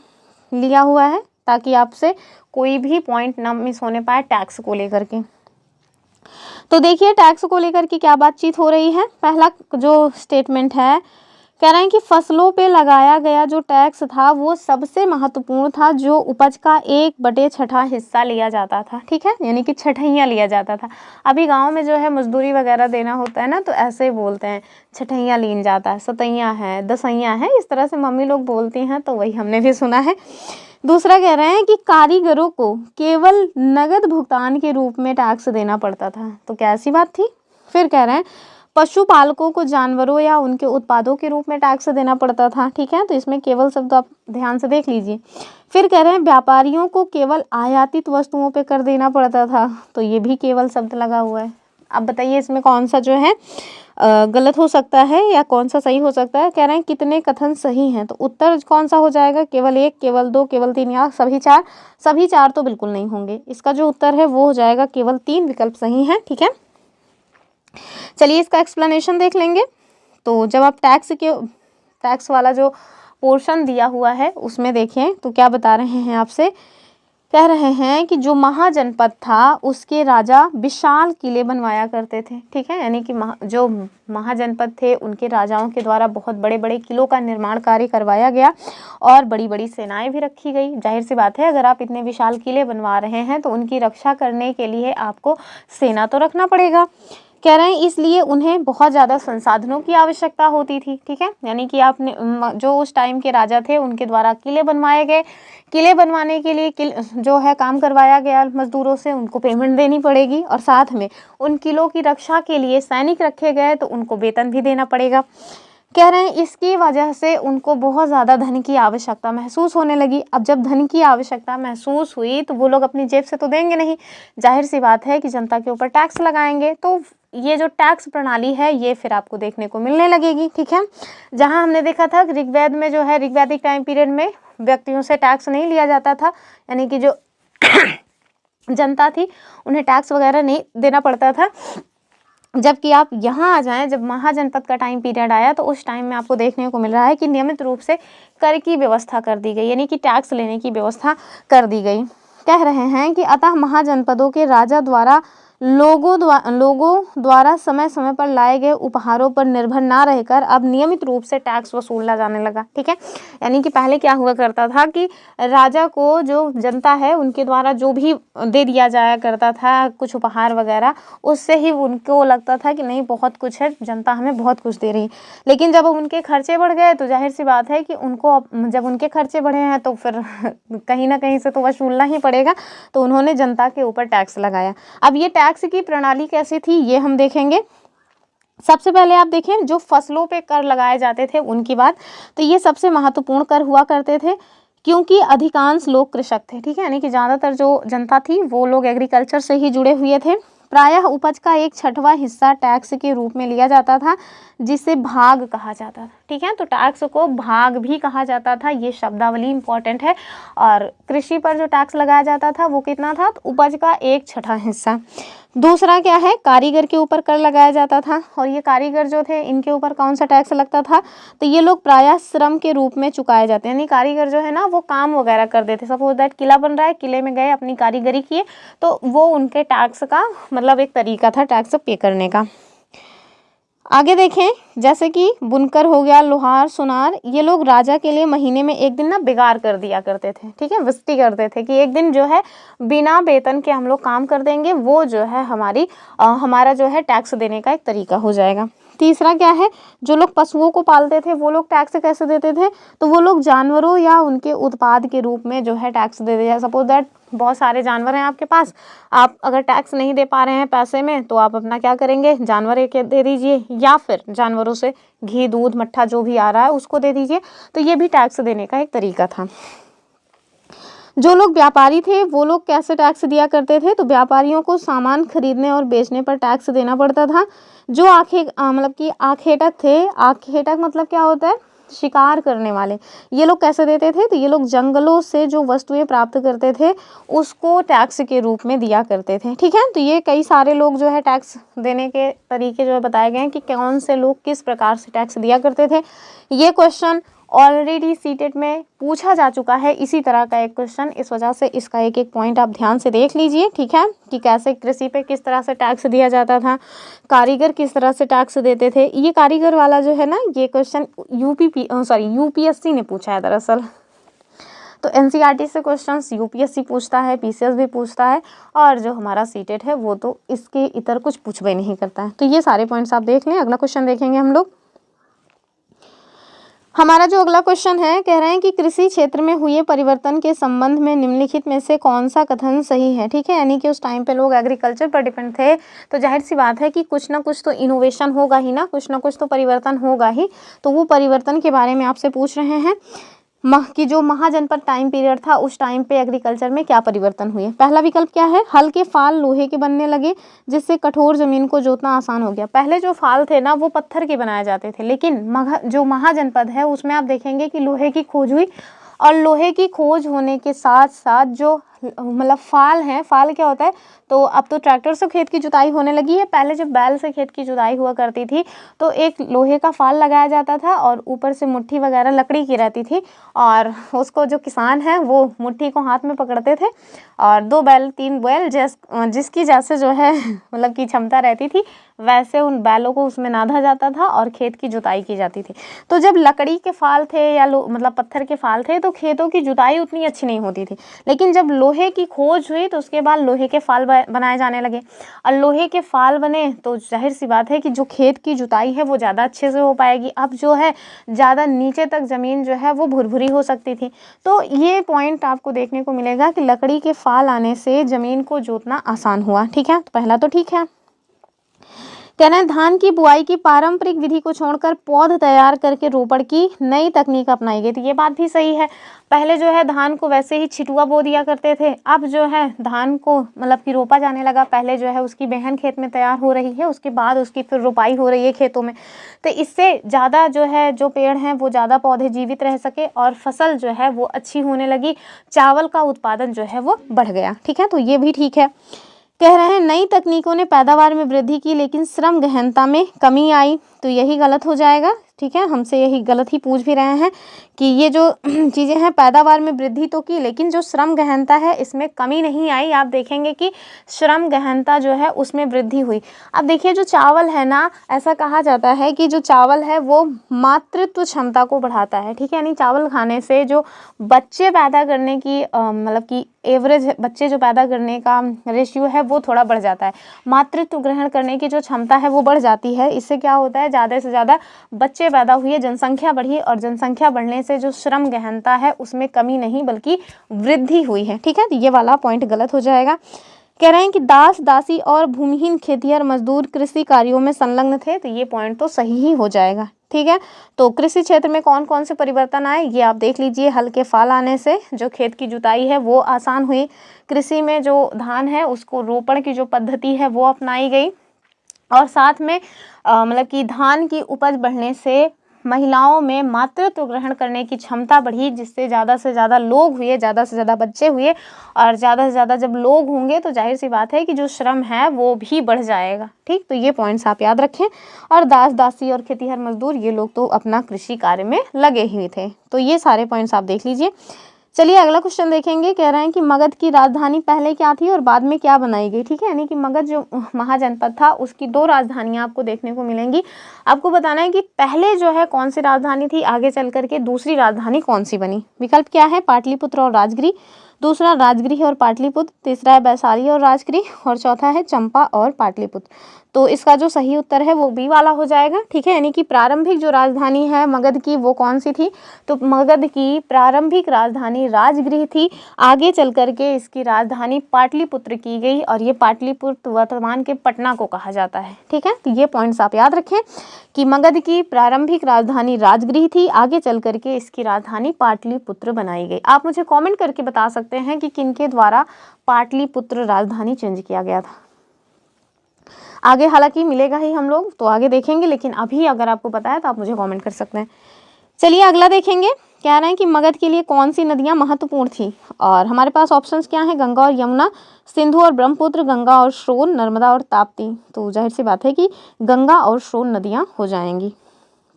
लिया हुआ है, ताकि आपसे कोई भी पॉइंट ना मिस होने पाए टैक्स को लेकर के। तो देखिए टैक्स को लेकर के क्या बातचीत हो रही है। पहला जो स्टेटमेंट है, कह रहे हैं कि फसलों पे लगाया गया जो टैक्स था वो सबसे महत्वपूर्ण था, जो उपज का 1/6 हिस्सा लिया जाता था। ठीक है, यानी कि छठैया लिया जाता था। अभी गांव में जो है मजदूरी वगैरह देना होता है ना, तो ऐसे ही बोलते हैं, छठैया लीन जाता है, सतैया है, दसैया है, इस तरह से मम्मी लोग बोलती हैं, तो वही हमने भी सुना है। दूसरा कह रहे हैं कि कारीगरों को केवल नगद भुगतान के रूप में टैक्स देना पड़ता था, तो क्या ऐसी बात थी। फिर कह रहे हैं पशुपालकों को जानवरों या उनके उत्पादों के रूप में टैक्स देना पड़ता था। ठीक है, तो इसमें केवल शब्द आप ध्यान से देख लीजिए। फिर कह रहे हैं व्यापारियों को केवल आयातित वस्तुओं पे कर देना पड़ता था, तो ये भी केवल शब्द लगा हुआ है। अब बताइए इसमें कौन सा जो है गलत हो सकता है या कौन सा सही हो सकता है। कह रहे हैं कितने कथन सही हैं, तो उत्तर कौन सा हो जाएगा, केवल 1, केवल 2, केवल 3 या सभी 4। सभी 4 तो बिल्कुल नहीं होंगे, इसका जो उत्तर है वो हो जाएगा केवल 3 विकल्प सही हैं। ठीक है, चलिए इसका एक्सप्लेनेशन देख लेंगे। तो जब आप टैक्स वाला जो पोर्शन दिया हुआ है उसमें देखें तो क्या बता रहे हैं आपसे, कह रहे हैं कि जो महाजनपद था उसके राजा विशाल किले बनवाया करते थे। ठीक है, यानी कि जो महाजनपद थे उनके राजाओं के द्वारा बहुत बड़े बड़े किलों का निर्माण कार्य करवाया गया और बड़ी बड़ी सेनाएं भी रखी गई। जाहिर सी बात है, अगर आप इतने विशाल किले बनवा रहे हैं तो उनकी रक्षा करने के लिए आपको सेना तो रखना पड़ेगा। कह रहे हैं इसलिए उन्हें बहुत ज़्यादा संसाधनों की आवश्यकता होती थी। ठीक है, यानी कि आपने जो उस टाइम के राजा थे उनके द्वारा किले बनवाए गए, किले बनवाने के लिए जो है काम करवाया गया मजदूरों से, उनको पेमेंट देनी पड़ेगी और साथ में उन किलों की रक्षा के लिए सैनिक रखे गए तो उनको वेतन भी देना पड़ेगा। कह रहे हैं इसकी वजह से उनको बहुत ज़्यादा धन की आवश्यकता महसूस होने लगी। अब जब धन की आवश्यकता महसूस हुई तो वो लोग अपनी जेब से तो देंगे नहीं, जाहिर सी बात है कि जनता के ऊपर टैक्स लगाएंगे। तो ये जो टैक्स प्रणाली है ये फिर आपको देखने को मिलने लगेगी। ठीक है, जहाँ हमने देखा था ऋग्वेद में जो है ऋग्वैदिक टाइम पीरियड में व्यक्तियों से टैक्स नहीं लिया जाता था, यानी कि जो जनता थी उन्हें टैक्स वगैरह नहीं देना पड़ता था। जबकि आप यहाँ आ जाएं, जब महाजनपद का टाइम पीरियड आया तो उस टाइम में आपको देखने को मिल रहा है कि नियमित रूप से कर की व्यवस्था कर दी गई, यानी कि टैक्स लेने की व्यवस्था कर दी गई। कह रहे हैं कि अतः महाजनपदों के राजा द्वारा लोगों द्वारा समय समय पर लाए गए उपहारों पर निर्भर ना रहकर अब नियमित रूप से टैक्स वसूला जाने लगा। ठीक है, यानी कि पहले क्या हुआ करता था कि राजा को जो जनता है उनके द्वारा जो भी दे दिया जाया करता था कुछ उपहार वगैरह, उससे ही उनको लगता था कि नहीं बहुत कुछ है, जनता हमें बहुत कुछ दे रही है। लेकिन जब उनके खर्चे बढ़ गए तो जाहिर सी बात है कि उनको जब उनके खर्चे बढ़े हैं तो फिर कहीं ना कहीं से तो वसूलना ही पड़ेगा, तो उन्होंने जनता के ऊपर टैक्स लगाया। अब ये टैक्स की प्रणाली कैसी थी ये हम देखेंगे। सबसे पहले आप देखें जो फसलों पे कर लगाए जाते थे उनकी बात, तो ये सबसे महत्वपूर्ण कर हुआ करते थे क्योंकि अधिकांश लोग कृषक थे। ठीक है, यानी कि ज़्यादातर जो जनता थी वो लोग एग्रीकल्चर से ही जुड़े हुए थे। प्रायः उपज का 1/6 हिस्सा टैक्स के रूप में लिया जाता था जिसे भाग कहा जाता था। ठीक है, तो टैक्स को भाग भी कहा जाता था, ये शब्दावली इंपॉर्टेंट है। और कृषि पर जो टैक्स लगाया जाता था वो कितना था, तो उपज का 1/6 हिस्सा। दूसरा क्या है, कारीगर के ऊपर कर लगाया जाता था, और ये कारीगर जो थे इनके ऊपर कौन सा टैक्स लगता था, तो ये लोग प्रायः श्रम के रूप में चुकाए जाते हैं। यानी कारीगर जो है ना वो काम वगैरह कर देते, सपोज दैट किला बन रहा है, किले में गए अपनी कारीगरी किए, तो वो उनके टैक्स का मतलब एक तरीका था टैक्स पे करने का। आगे देखें, जैसे कि बुनकर हो गया, लोहार, सुनार, ये लोग राजा के लिए महीने में एक दिन ना बिगाड़ कर दिया करते थे। ठीक है, विस्ती करते थे कि एक दिन जो है बिना वेतन के हम लोग काम कर देंगे, वो जो है हमारा जो है टैक्स देने का एक तरीका हो जाएगा। तीसरा क्या है, जो लोग पशुओं को पालते थे वो लोग टैक्स कैसे देते थे, तो वो लोग जानवरों या उनके उत्पाद के रूप में जो है टैक्स दे दिया। सपोज दैट बहुत सारे जानवर हैं आपके पास, आप अगर टैक्स नहीं दे पा रहे हैं पैसे में तो आप अपना क्या करेंगे, जानवर एक दे दीजिए, या फिर जानवरों से घी, दूध, मट्ठा जो भी आ रहा है उसको दे दीजिए। तो ये भी टैक्स देने का एक तरीका था। जो लोग व्यापारी थे वो लोग कैसे टैक्स दिया करते थे, तो व्यापारियों को सामान खरीदने और बेचने पर टैक्स देना पड़ता था। जो मतलब कि आखेटक थे, आखेटक मतलब क्या होता है, शिकार करने वाले, ये लोग कैसे देते थे, तो ये लोग जंगलों से जो वस्तुएं प्राप्त करते थे उसको टैक्स के रूप में दिया करते थे। ठीक है, तो ये कई सारे लोग जो है टैक्स देने के तरीके जो है बताए गए हैं कि कौन से लोग किस प्रकार से टैक्स दिया करते थे। ये क्वेश्चन ऑलरेडी सीटेट में पूछा जा चुका है, इसी तरह का एक क्वेश्चन, इस वजह से इसका एक एक पॉइंट आप ध्यान से देख लीजिए। ठीक है, कि कैसे कृषि पे किस तरह से टैक्स दिया जाता था, कारीगर किस तरह से टैक्स देते थे। ये कारीगर वाला जो है ना ये क्वेश्चन यूपीएससी ने पूछा है दरअसल। तो एनसीईआरटी से क्वेश्चंस यूपीएससी पूछता है, पीसीएस भी पूछता है, और जो हमारा सीटेट है वो तो इसके इतर कुछ पूछ भी नहीं करता है। तो ये सारे पॉइंट्स आप देख लें। अगला क्वेश्चन देखेंगे हम लोग। हमारा जो अगला क्वेश्चन है, कह रहे हैं कि कृषि क्षेत्र में हुए परिवर्तन के संबंध में निम्नलिखित में से कौन सा कथन सही है। ठीक है, यानी कि उस टाइम पे लोग एग्रीकल्चर पर डिपेंड थे, तो जाहिर सी बात है कि कुछ ना कुछ तो इनोवेशन होगा ही ना, कुछ ना कुछ तो परिवर्तन होगा ही। तो वो परिवर्तन के बारे में आपसे पूछ रहे हैं कि जो महाजनपद टाइम पीरियड था उस टाइम पे एग्रीकल्चर में क्या परिवर्तन हुए। पहला विकल्प क्या है, हल के फाल लोहे के बनने लगे जिससे कठोर जमीन को जोतना आसान हो गया। पहले जो फाल थे ना वो पत्थर के बनाए जाते थे, लेकिन जो महाजनपद है उसमें आप देखेंगे कि लोहे की खोज हुई, और लोहे की खोज होने के साथ साथ जो मतलब फाल हैं। फाल क्या होता है, तो अब तो ट्रैक्टर से खेत की जुताई होने लगी है। पहले जब बैल से खेत की जुताई हुआ करती थी तो एक लोहे का फाल लगाया जाता था और ऊपर से मुट्ठी वगैरह लकड़ी की रहती थी, और उसको जो किसान हैं वो मुट्ठी को हाथ में पकड़ते थे और 2 बैल 3 बैल जिसकी जैसे जो है मतलब की क्षमता रहती थी वैसे उन बैलों को उसमें नाधा जाता था और खेत की जुताई की जाती थी। तो जब लकड़ी के फाल थे या मतलब पत्थर के फाल थे तो खेतों की जुताई उतनी अच्छी नहीं होती थी। लेकिन जब लोहे की खोज हुई तो उसके बाद लोहे के फाल बनाए जाने लगे, और लोहे के फाल बने तो जाहिर सी बात है कि जो खेत की जुताई है वो ज़्यादा अच्छे से हो पाएगी। अब जो है ज़्यादा नीचे तक ज़मीन जो है वो भुरभुरी हो सकती थी। तो ये पॉइंट आपको देखने को मिलेगा कि लकड़ी के फाल आने से ज़मीन को जोतना आसान हुआ। ठीक है, तो पहला तो ठीक है। कहना है धान की बुआई की पारंपरिक विधि को छोड़कर पौध तैयार करके रोपण की नई तकनीक अपनाई गई। तो ये बात भी सही है। पहले जो है धान को वैसे ही छिटुआ बो दिया करते थे, अब जो है धान को मतलब कि रोपा जाने लगा। पहले जो है उसकी बेहन खेत में तैयार हो रही है, उसके बाद उसकी फिर रोपाई हो रही है खेतों में। तो इससे ज़्यादा जो है जो पेड़ हैं वो ज़्यादा पौधे जीवित रह सके और फसल जो है वो अच्छी होने लगी, चावल का उत्पादन जो है वो बढ़ गया। ठीक है, तो ये भी ठीक है। कह रहे हैं नई तकनीकों ने पैदावार में वृद्धि की लेकिन श्रम गहनता में कमी आई। तो यही गलत हो जाएगा। ठीक है, हमसे यही गलत ही पूछ भी रहे हैं कि ये जो चीज़ें हैं पैदावार में वृद्धि तो की लेकिन जो श्रम गहनता है इसमें कमी नहीं आई। आप देखेंगे कि श्रम गहनता जो है उसमें वृद्धि हुई। अब देखिए जो चावल है ना, ऐसा कहा जाता है कि जो चावल है वो मातृत्व क्षमता को बढ़ाता है। ठीक है, यानी चावल खाने से जो बच्चे पैदा करने की मतलब कि एवरेज बच्चे जो पैदा करने का रेशियो है वो थोड़ा बढ़ जाता है। मातृत्व ग्रहण करने की जो क्षमता है वो बढ़ जाती है। इससे क्या होता है, ज़्यादा से ज़्यादा बच्चे पैदा हुए, जनसंख्या बढ़ी, और जनसंख्या बढ़ने से जो श्रम गहनता है उसमें कमी नहीं बल्कि वृद्धि हुई है। ठीक है, तो ये वाला पॉइंट गलत हो जाएगा। कह रहे हैं कि दास दासी और भूमिहीन खेतिहर मजदूर कृषि कार्यों में संलग्न थे। तो ये पॉइंट तो सही ही हो जाएगा। ठीक है, तो कृषि क्षेत्र में कौन कौन से परिवर्तन आए ये आप देख लीजिए। हल के फाल आने से जो खेत की जुताई है वो आसान हुई। कृषि में जो धान है उसको रोपण की जो पद्धति है वो अपनाई गई, और साथ में मतलब कि धान की उपज बढ़ने से महिलाओं में मातृत्व ग्रहण करने की क्षमता बढ़ी, जिससे ज़्यादा से ज़्यादा लोग हुए, ज़्यादा से ज़्यादा बच्चे हुए, और ज़्यादा से ज़्यादा जब लोग होंगे तो जाहिर सी बात है कि जो श्रम है वो भी बढ़ जाएगा। ठीक, तो ये पॉइंट्स आप याद रखें। और दास दासी और खेतिहर मजदूर ये लोग तो अपना कृषि कार्य में लगे हुए थे। तो ये सारे पॉइंट्स आप देख लीजिए। चलिए अगला क्वेश्चन देखेंगे। कह रहे हैं कि मगध की राजधानी पहले क्या थी और बाद में क्या बनाई गई। ठीक है, यानी कि मगध जो महाजनपद था उसकी 2 राजधानियां आपको देखने को मिलेंगी। आपको बताना है कि पहले जो है कौन सी राजधानी थी, आगे चल करके दूसरी राजधानी कौन सी बनी। विकल्प क्या है, पाटलिपुत्र और राजगिरी, दूसरा राजगृह और पाटलिपुत्र, तीसरा है वैशाली और राजगृह, और चौथा है चंपा और पाटलिपुत्र। तो इसका जो सही उत्तर है वो बी वाला हो जाएगा। ठीक है, यानी कि प्रारंभिक जो राजधानी है मगध की वो कौन सी थी, तो मगध की प्रारंभिक राजधानी राजगृह थी। आगे चल करके इसकी राजधानी पाटलिपुत्र की गई, और ये पाटलिपुत्र वर्तमान के पटना को कहा जाता है। ठीक है, तो ये पॉइंट्स आप याद रखें कि मगध की प्रारंभिक राजधानी राजगृह थी, आगे चल करके इसकी राजधानी पाटलिपुत्र बनाई गई। आप मुझे कमेंट करके बता सकते हैं कि किनके द्वारा पाटलिपुत्र राजधानी चेंज किया गया था। आगे हालांकि मिलेगा ही, हम लोग तो आगे देखेंगे, लेकिन अभी अगर आपको पता है तो आप मुझे कमेंट कर सकते हैं। चलिए अगला देखेंगे। कह रहे हैं कि मगध के लिए कौन सी नदियां महत्वपूर्ण थी, और हमारे पास ऑप्शंस क्या हैं, गंगा और यमुना, सिंधु और ब्रह्मपुत्र, गंगा और सोन, नर्मदा और ताप्ती। तो जाहिर सी बात है कि गंगा और सोन नदियां हो जाएंगी।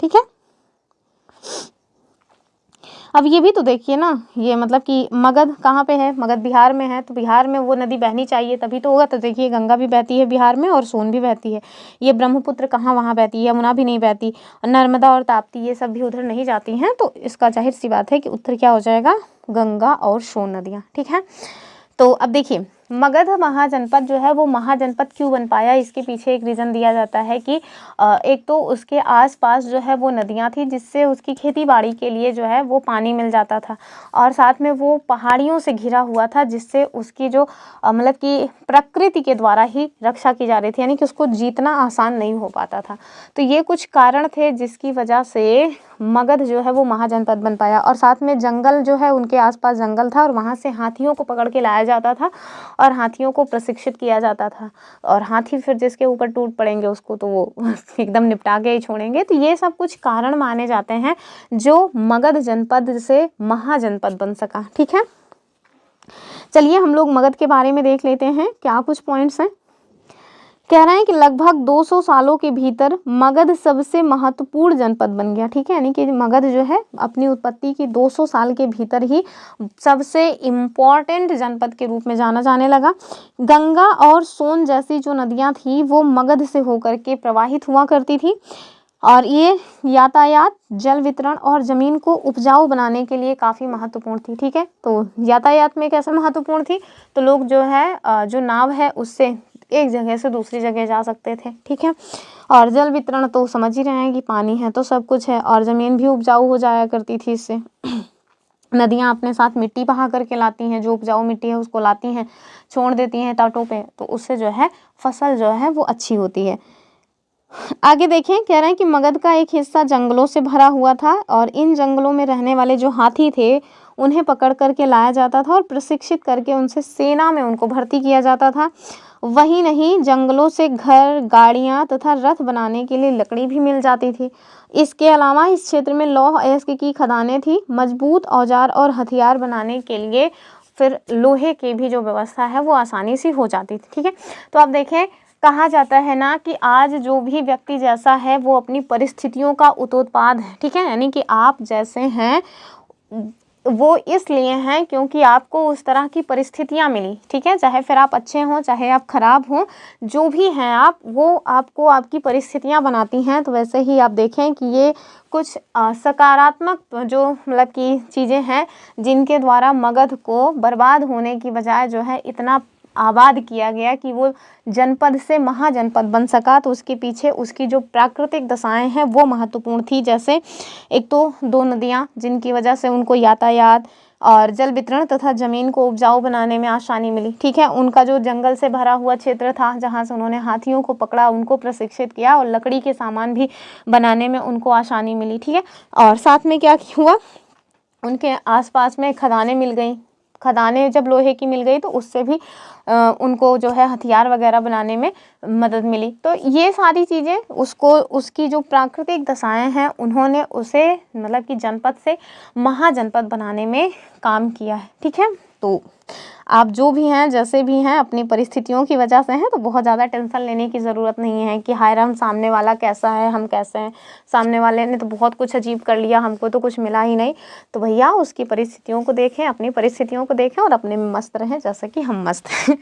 ठीक है, अब ये भी तो देखिए ना, ये मतलब कि मगध कहाँ पे है, मगध बिहार में है, तो बिहार में वो नदी बहनी चाहिए तभी तो होगा। तो देखिए गंगा भी बहती है बिहार में और सोन भी बहती है। ये ब्रह्मपुत्र कहाँ वहाँ बहती है, यमुना भी नहीं बहती, और नर्मदा और ताप्ती ये सब भी उधर नहीं जाती हैं। तो इसका जाहिर सी बात है कि उत्तर क्या हो जाएगा, गंगा और सोन नदियाँ। ठीक है, तो अब देखिए मगध महाजनपद जो है वो महाजनपद क्यों बन पाया, इसके पीछे एक रीज़न दिया जाता है कि एक तो उसके आसपास जो है वो नदियाँ थी जिससे उसकी खेती बाड़ी के लिए जो है वो पानी मिल जाता था, और साथ में वो पहाड़ियों से घिरा हुआ था जिससे उसकी जो मतलब कि प्रकृति के द्वारा ही रक्षा की जा रही थी, यानी कि उसको जीतना आसान नहीं हो पाता था। तो ये कुछ कारण थे जिसकी वजह से मगध जो है वो महाजनपद बन पाया। और साथ में जंगल जो है उनके आसपास जंगल था, और वहाँ से हाथियों को पकड़ के लाया जाता था और हाथियों को प्रशिक्षित किया जाता था, और हाथी फिर जिसके ऊपर टूट पड़ेंगे उसको तो वो एकदम निपटा के ही छोड़ेंगे। तो ये सब कुछ कारण माने जाते हैं जो मगध जनपद से महाजनपद बन सका। ठीक है, चलिए हम लोग मगध के बारे में देख लेते हैं, क्या कुछ पॉइंट्स हैं। कह रहे हैं कि लगभग 200 सालों के भीतर मगध सबसे महत्वपूर्ण जनपद बन गया। ठीक है, यानी कि मगध जो है अपनी उत्पत्ति की 200 साल के भीतर ही सबसे इम्पोर्टेंट जनपद के रूप में जाना जाने लगा। गंगा और सोन जैसी जो नदियां थी वो मगध से होकर के प्रवाहित हुआ करती थी, और ये यातायात, जल वितरण और ज़मीन को उपजाऊ बनाने के लिए काफ़ी महत्वपूर्ण थी। ठीक है, तो यातायात में कैसे महत्वपूर्ण थी, तो लोग जो है जो नाव है उससे एक जगह से दूसरी जगह जा सकते थे। ठीक है, और जल वितरण तो समझ ही रहे हैं कि पानी है तो सब कुछ है, और ज़मीन भी उपजाऊ हो जाया करती थी इससे। नदियाँ अपने साथ मिट्टी बहा करके लाती हैं, जो उपजाऊ मिट्टी है उसको लाती हैं, छोड़ देती हैं तटों पे, तो उससे जो है फसल जो है वो अच्छी होती है। आगे देखें, कह रहे हैं कि मगध का एक हिस्सा जंगलों से भरा हुआ था, और इन जंगलों में रहने वाले जो हाथी थे उन्हें पकड़ करके लाया जाता था और प्रशिक्षित करके उनसे सेना में उनको भर्ती किया जाता था। वही नहीं, जंगलों से घर, गाड़ियां तथा रथ बनाने के लिए लकड़ी भी मिल जाती थी। इसके अलावा इस क्षेत्र में लौह अयस्क की खदानें थी। मजबूत औजार और हथियार बनाने के लिए फिर लोहे की भी जो व्यवस्था है वो आसानी से हो जाती थी। ठीक है, तो आप देखें, कहा जाता है ना कि आज जो भी व्यक्ति जैसा है वो अपनी परिस्थितियों का उतोत्पाद है। ठीक है, यानी कि आप जैसे हैं वो इसलिए हैं क्योंकि आपको उस तरह की परिस्थितियां मिली। ठीक है, चाहे फिर आप अच्छे हों चाहे आप खराब हों, जो भी हैं आप, वो आपको आपकी परिस्थितियां बनाती हैं। तो वैसे ही आप देखें कि ये कुछ सकारात्मक जो मतलब की चीज़ें हैं जिनके द्वारा मगध को बर्बाद होने की बजाय जो है इतना आबाद किया गया कि वो जनपद से महाजनपद बन सका। तो उसके पीछे उसकी जो प्राकृतिक दशाएं हैं वो महत्वपूर्ण थी। जैसे एक तो 2 नदियाँ जिनकी वजह से उनको यातायात और जल वितरण तथा ज़मीन को उपजाऊ बनाने में आसानी मिली। ठीक है, उनका जो जंगल से भरा हुआ क्षेत्र था जहाँ से उन्होंने हाथियों को पकड़ा, उनको प्रशिक्षित किया और लकड़ी के सामान भी बनाने में उनको आसानी मिली। ठीक है, और साथ में क्या हुआ, उनके आसपास में खदानें मिल गई। खदानें जब लोहे की मिल गई तो उससे भी उनको जो है हथियार वगैरह बनाने में मदद मिली। तो ये सारी चीज़ें उसको, उसकी जो प्राकृतिक दशाएं हैं उन्होंने उसे मतलब कि जनपद से महाजनपद बनाने में काम किया है। ठीक है, तो आप जो भी हैं जैसे भी हैं अपनी परिस्थितियों की वजह से हैं, तो बहुत ज़्यादा टेंशन लेने की ज़रूरत नहीं है कि हाय राम सामने वाला कैसा है, हम कैसे हैं, सामने वाले ने तो बहुत कुछ अचीव कर लिया, हमको तो कुछ मिला ही नहीं। तो भैया उसकी परिस्थितियों को देखें, अपनी परिस्थितियों को देखें और अपने में मस्त रहें जैसे कि हम मस्त हैं।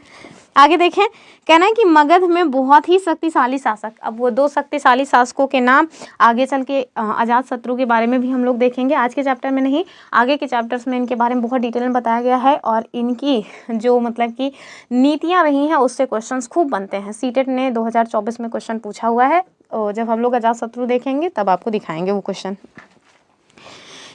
आगे देखें, कहना है कि मगध में बहुत ही शक्तिशाली शासक, अब वो 2 शक्तिशाली शासकों के नाम आगे चल के अजातशत्रु के बारे में भी हम लोग देखेंगे। आज के चैप्टर में नहीं, आगे के चैप्टर्स में इनके बारे में बहुत डिटेल में बताया गया है, और इनकी जो मतलब कि नीतियाँ रही हैं उससे क्वेश्चंस खूब बनते हैं। सीटेट ने 2024 में क्वेश्चन पूछा हुआ है, और जब हम लोग अजातशत्रु देखेंगे तब आपको दिखाएंगे वो क्वेश्चन।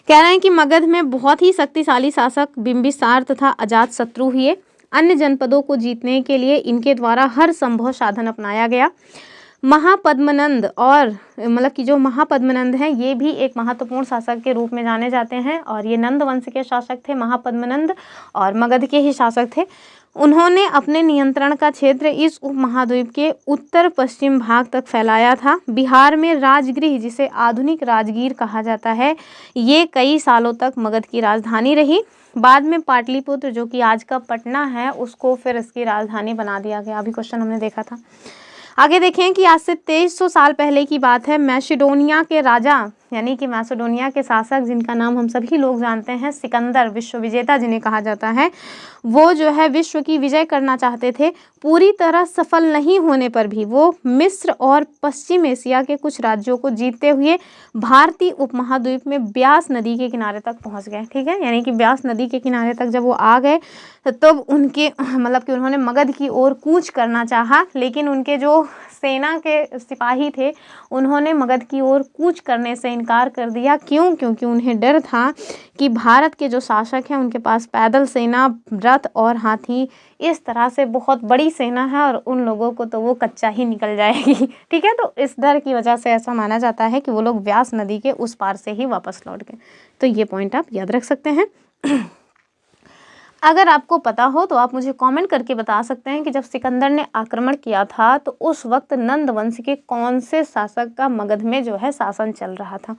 कह रहे हैं कि मगध में बहुत ही शक्तिशाली शासक बिंबिसार तथा अजातशत्रु हुए। अन्य जनपदों को जीतने के लिए इनके द्वारा हर संभव साधन अपनाया गया। महापद्मनंद और मतलब कि जो महापद्मनंद हैं ये भी एक महत्वपूर्ण शासक के रूप में जाने जाते हैं, और ये नंद वंश के शासक थे महापद्मनंद, और मगध के ही शासक थे। उन्होंने अपने नियंत्रण का क्षेत्र इस उपमहाद्वीप के उत्तर पश्चिम भाग तक फैलाया था। बिहार में राजगृह, जिसे आधुनिक राजगीर कहा जाता है, ये कई सालों तक मगध की राजधानी रही। बाद में पाटलिपुत्र, जो कि आज का पटना है, उसको फिर इसकी राजधानी बना दिया गया। अभी क्वेश्चन हमने देखा था। आगे देखें कि आज से 2300 साल पहले की बात है। मैसिडोनिया के राजा यानी कि मैसिडोनिया के शासक, जिनका नाम हम सभी लोग जानते हैं, सिकंदर, विश्व विजेता जिन्हें कहा जाता है, वो जो है विश्व की विजय करना चाहते थे। पूरी तरह सफल नहीं होने पर भी वो मिस्र और पश्चिम एशिया के कुछ राज्यों को जीतते हुए भारतीय उपमहाद्वीप में ब्यास नदी के किनारे तक पहुंच गए। ठीक है, यानी कि ब्यास नदी के किनारे तक जब वो आ गए तब उनके मतलब कि उन्होंने मगध की ओर कूच करना चाहा, लेकिन उनके जो सेना के सिपाही थे उन्होंने मगध की ओर कूच करने से इनकार कर दिया। क्यों? क्योंकि उन्हें डर था कि भारत के जो शासक हैं उनके पास पैदल सेना, रथ और हाथी, इस तरह से बहुत बड़ी सेना है, और उन लोगों को तो वो कच्चा ही निकल जाएगी। ठीक है, तो इस डर की वजह से ऐसा माना जाता है कि वो लोग व्यास नदी के उस पार से ही वापस लौट गए। तो ये पॉइंट आप याद रख सकते हैं। अगर आपको पता हो तो आप मुझे कमेंट करके बता सकते हैं कि जब सिकंदर ने आक्रमण किया था तो उस वक्त नंद वंश के कौन से शासक का मगध में जो है शासन चल रहा था।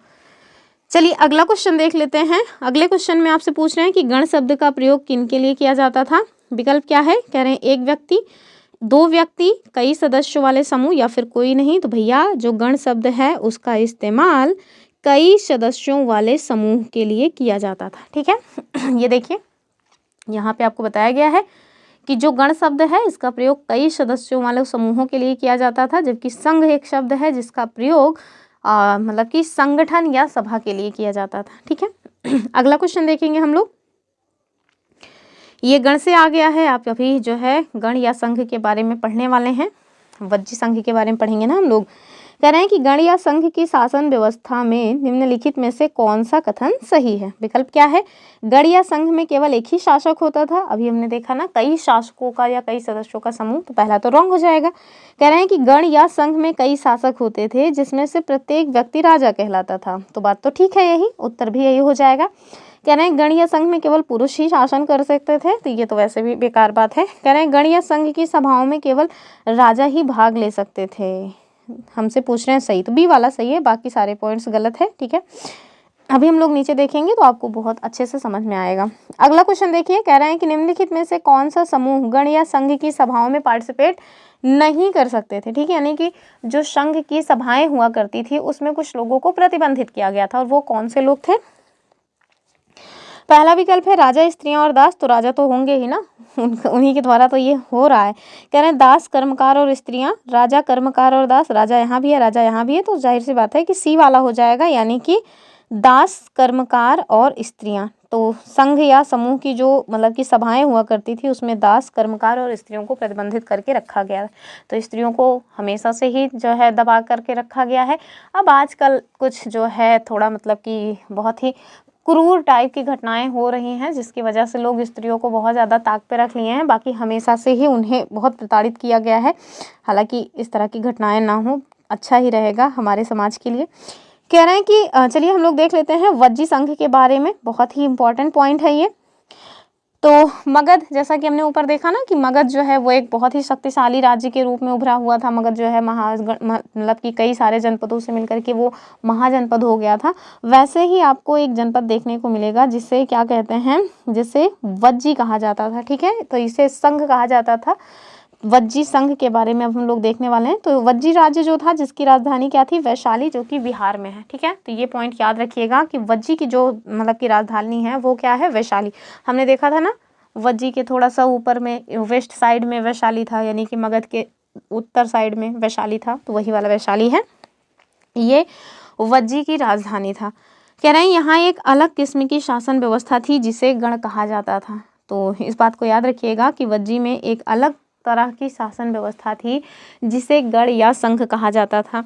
चलिए अगला क्वेश्चन देख लेते हैं। अगले क्वेश्चन में आपसे पूछ रहे हैं कि गण शब्द का प्रयोग किन के लिए किया जाता था। विकल्प क्या है, कह रहे हैं एक व्यक्ति, दो व्यक्ति, कई सदस्यों वाले समूह या फिर कोई नहीं। तो भैया जो गण शब्द है उसका इस्तेमाल कई सदस्यों वाले समूह के लिए किया जाता था। ठीक है ये देखिए यहाँ पे आपको बताया गया है कि जो गण शब्द है इसका प्रयोग कई सदस्यों वाले समूहों के लिए किया जाता था, जबकि संघ एक शब्द है जिसका प्रयोग मतलब कि संगठन या सभा के लिए किया जाता था। ठीक है अगला क्वेश्चन देखेंगे हम लोग। ये गण से आ गया है, आप अभी जो है गण या संघ के बारे में पढ़ने वाले हैं, वज्जी संघ के बारे में पढ़ेंगे ना हम लोग। कह रहे हैं कि गण या संघ की शासन व्यवस्था में निम्नलिखित में से कौन सा कथन सही है। विकल्प क्या है, गण या संघ में केवल एक ही शासक होता था। अभी हमने देखा ना कई शासकों का या कई सदस्यों का समूह, तो पहला तो रॉन्ग हो जाएगा। कह रहे हैं कि गण या संघ में कई शासक होते थे जिसमें से प्रत्येक व्यक्ति राजा कहलाता था। तो बात तो ठीक है, यही उत्तर भी यही हो जाएगा। कह रहे हैं गण या संघ में केवल पुरुष ही शासन कर सकते थे, तो ये तो वैसे भी बेकार बात है। कह रहे हैं गण या संघ की सभाओं में केवल राजा ही भाग ले सकते थे। हमसे पूछ रहे हैं सही, तो बी वाला सही है, बाकी सारे पॉइंट्स गलत है। ठीक है अभी हम लोग नीचे देखेंगे तो आपको बहुत अच्छे से समझ में आएगा। अगला क्वेश्चन देखिए, कह रहे हैं कि निम्नलिखित में से कौन सा समूह गण या संघ की सभाओं में पार्टिसिपेट नहीं कर सकते थे। ठीक है यानी कि जो संघ की सभाएं हुआ करती थी उसमें कुछ लोगों को प्रतिबंधित किया गया था, और वो कौन से लोग थे। पहला विकल्प है राजा, स्त्रियां और दास। तो राजा तो होंगे ही ना, उन्हीं के द्वारा तो ये हो रहा है। कह रहे हैं दास, कर्मकार और स्त्रियां, राजा, कर्मकार और दास। राजा यहाँ भी है, राजा यहाँ भी है, तो जाहिर सी बात है कि सी वाला हो जाएगा, यानी कि दास, कर्मकार और स्त्रियां। तो संघ या समूह की जो मतलब कि सभाएं हुआ करती थी उसमें दास, कर्मकार और स्त्रियों को प्रतिबंधित करके रखा गया है। तो स्त्रियों को हमेशा से ही जो है दबा करके रखा गया है। अब आजकल कुछ जो है थोड़ा मतलब कि बहुत ही क्रूर टाइप की घटनाएं हो रही हैं, जिसकी वजह से लोग स्त्रियों को बहुत ज़्यादा ताक पे रख लिए हैं। बाकी हमेशा से ही उन्हें बहुत प्रताड़ित किया गया है। हालांकि इस तरह की घटनाएं ना हो, अच्छा ही रहेगा हमारे समाज के लिए। कह रहे हैं कि चलिए हम लोग देख लेते हैं वज्जी संघ के बारे में, बहुत ही इंपॉर्टेंट पॉइंट है ये। तो मगध, जैसा कि हमने ऊपर देखा ना कि मगध जो है वो एक बहुत ही शक्तिशाली राज्य के रूप में उभरा हुआ था। मगध जो है मतलब कि कई सारे जनपदों से मिलकर के वो महाजनपद हो गया था। वैसे ही आपको एक जनपद देखने को मिलेगा जिसे क्या कहते हैं, जिसे वज्जी कहा जाता था। ठीक है तो इसे संघ कहा जाता था। वज्जी संघ के बारे में अब हम लोग देखने वाले हैं। तो वज्जी राज्य जो था जिसकी राजधानी क्या थी, वैशाली, जो कि बिहार में है। ठीक है तो ये पॉइंट याद रखिएगा कि वज्जी की जो मतलब की राजधानी है वो क्या है, वैशाली। हमने देखा था ना वज्जी के थोड़ा सा ऊपर में वेस्ट साइड में वैशाली था, यानी कि मगध के उत्तर साइड में वैशाली था, तो वही वाला वैशाली है, ये वज्जी की राजधानी था। कह रहे हैं यहाँ एक अलग किस्म की शासन व्यवस्था थी जिसे गण कहा जाता था। तो इस बात को याद रखिएगा कि वज्जी में एक अलग तरह की शासन व्यवस्था थी जिसे गण या संघ कहा जाता था।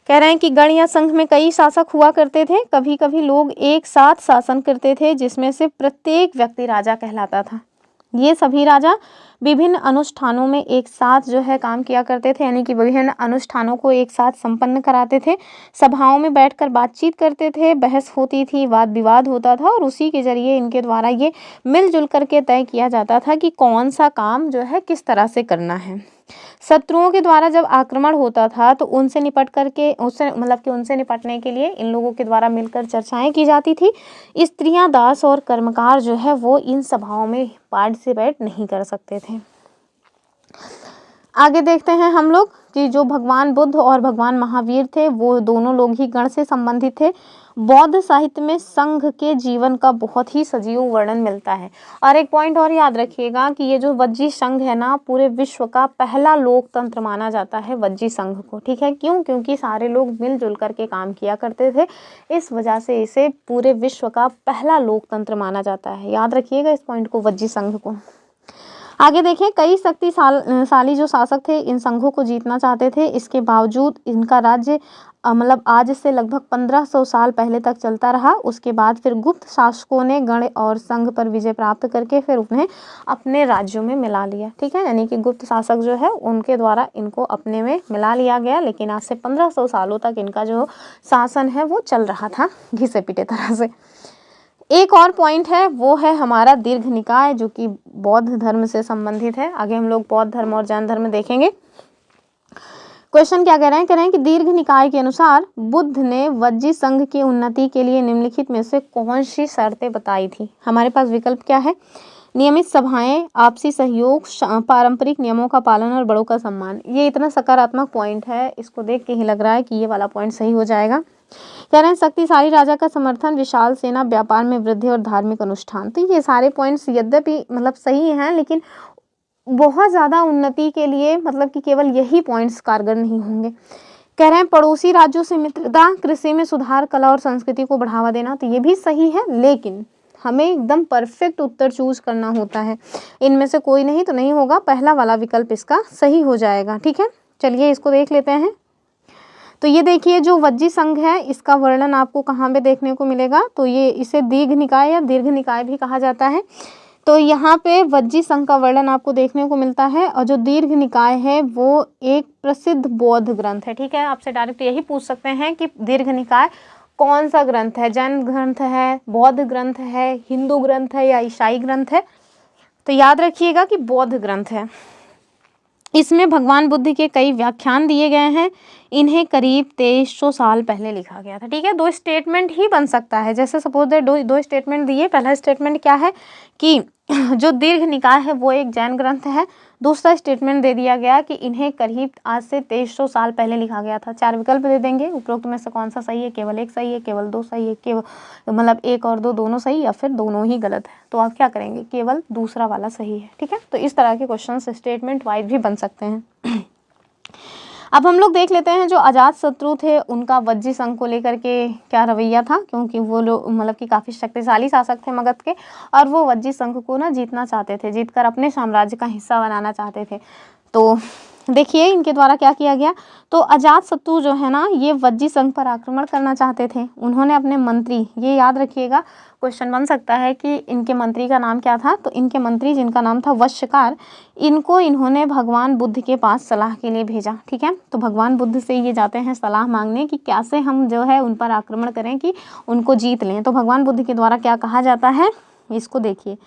कह रहे हैं कि गण या संघ में कई शासक हुआ करते थे। कभी कभी लोग एक साथ शासन करते थे जिसमें से प्रत्येक व्यक्ति राजा कहलाता था। ये सभी राजा विभिन्न अनुष्ठानों में एक साथ जो है काम किया करते थे, यानी कि विभिन्न अनुष्ठानों को एक साथ संपन्न कराते थे। सभाओं में बैठकर बातचीत करते थे, बहस होती थी, वाद विवाद होता था, और उसी के जरिए इनके द्वारा ये मिलजुल करके तय किया जाता था कि कौन सा काम जो है किस तरह से करना है। शत्रुओं के द्वारा जब आक्रमण होता था तो उनसे निपट करके उनसे निपटने के लिए इन लोगों के द्वारा मिलकर चर्चाएं की जाती थी। स्त्रियां, दास और कर्मकार जो है वो इन सभाओं में पार्टिसिपेट नहीं कर सकते थे। आगे देखते हैं हम लोग कि जो भगवान बुद्ध और भगवान महावीर थे वो दोनों लोग ही गण से संबंधित थे। बौद्ध साहित्य में संघ के जीवन का बहुत ही सजीव वर्णन मिलता है। और एक पॉइंट और याद रखिएगा कि ये जो वज्जी संघ है ना, पूरे विश्व का पहला लोकतंत्र माना जाता है वज्जी संघ को। ठीक है क्यों, क्योंकि सारे लोग मिलजुल करके काम किया करते थे, इस वजह से इसे पूरे विश्व का पहला लोकतंत्र माना जाता है। याद रखिएगा इस पॉइंट को, वज्जी संघ को। आगे देखें, कई शक्तिशाली जो शासक थे इन संघों को जीतना चाहते थे। इसके बावजूद इनका राज्य आज से लगभग 1500 साल पहले तक चलता रहा। उसके बाद फिर गुप्त शासकों ने गण और संघ पर विजय प्राप्त करके फिर उन्हें अपने राज्यों में मिला लिया। ठीक है, यानी कि गुप्त शासक जो है उनके द्वारा इनको अपने में मिला लिया गया। लेकिन आज से 1500 सालों तक इनका जो शासन है वो चल रहा था घिसे पिटे तरह से। एक और पॉइंट है वो है हमारा दीर्घ निकाय, जो कि बौद्ध धर्म से संबंधित है। आगे हम लोग बौद्ध धर्म और जैन धर्म देखेंगे। क्वेश्चन क्या कह रहे हैं कि दीर्घ निकाय के अनुसार बुद्ध ने वज्जी संघ की उन्नति के लिए निम्नलिखित में से कौन सी शर्तें बताई थी। हमारे पास विकल्प क्या है, नियमित सभाएं, आपसी सहयोग, पारंपरिक नियमों का पालन और बड़ों का सम्मान। ये इतना सकारात्मक पॉइंट है, इसको देख के ही लग रहा है कि ये वाला पॉइंट सही हो जाएगा। कह रहे हैं शक्तिशाली राजा का समर्थन, विशाल सेना, व्यापार में वृद्धि और धार्मिक अनुष्ठान। तो ये सारे पॉइंट्स यद्यपि मतलब सही हैं, लेकिन बहुत ज़्यादा उन्नति के लिए मतलब कि केवल यही पॉइंट्स कारगर नहीं होंगे। कह रहे हैं पड़ोसी राज्यों से मित्रता, कृषि में सुधार, कला और संस्कृति को बढ़ावा देना। तो ये भी सही है, लेकिन हमें एकदम परफेक्ट उत्तर चूज करना होता है। इनमें से कोई नहीं तो नहीं होगा, पहला वाला विकल्प इसका सही हो जाएगा। ठीक है, चलिए इसको देख लेते हैं। तो ये देखिए जो वज्जी संघ है, इसका वर्णन आपको कहाँ पे देखने को मिलेगा, तो ये इसे दीर्घ निकाय या दीर्घ निकाय भी कहा जाता है। तो यहाँ पे वज्जी संघ का वर्णन आपको देखने को मिलता है, और जो दीर्घ निकाय है वो एक प्रसिद्ध बौद्ध ग्रंथ है। ठीक है, आपसे डायरेक्ट यही पूछ सकते हैं कि दीर्घ निकाय कौन सा ग्रंथ है, जैन ग्रंथ है, बौद्ध ग्रंथ है, हिंदू ग्रंथ है या ईसाई ग्रंथ है। तो याद रखिएगा कि बौद्ध ग्रंथ है। इसमें भगवान बुद्ध के कई व्याख्यान दिए गए हैं। इन्हें करीब 2300 साल पहले लिखा गया था। ठीक है, दो स्टेटमेंट ही बन सकता है, जैसे सपोज दो स्टेटमेंट दिए। पहला स्टेटमेंट क्या है कि जो दीर्घ निकाय है वो एक जैन ग्रंथ है। दूसरा स्टेटमेंट दे दिया गया कि इन्हें करीब आज से 2300 साल पहले लिखा गया था। 4 विकल्प दे देंगे, उपरोक्त में से कौन सा सही है, केवल एक सही है, केवल 2 सही है, केवल मतलब 1 और 2 दोनों सही, या फिर दोनों ही गलत है। तो आप क्या करेंगे, केवल दूसरा वाला सही है। ठीक है, तो इस तरह के क्वेश्चन स्टेटमेंट वाइज भी बन सकते हैं। अब हम लोग देख लेते हैं जो अजात शत्रु थे उनका वज्जी संघ को लेकर के क्या रवैया था, क्योंकि वो लोग मतलब कि काफ़ी शक्तिशाली शासक थे मगध के, और वो वज्जी संघ को ना जीतना चाहते थे, जीतकर अपने साम्राज्य का हिस्सा बनाना चाहते थे। तो देखिए इनके द्वारा क्या किया गया। तो अजात शत्रु जो है ना, ये वज्जी संघ पर आक्रमण करना चाहते थे। उन्होंने अपने मंत्री, ये याद रखिएगा क्वेश्चन बन सकता है कि इनके मंत्री का नाम क्या था। तो इनके मंत्री जिनका नाम था वश्यकार, इनको इन्होंने भगवान बुद्ध के पास सलाह के लिए भेजा। ठीक है, तो भगवान बुद्ध से ये जाते हैं सलाह मांगने कि कैसे हम जो है उन पर आक्रमण करें कि उनको जीत लें। तो भगवान बुद्ध के द्वारा क्या कहा जाता है, इसको देखिए।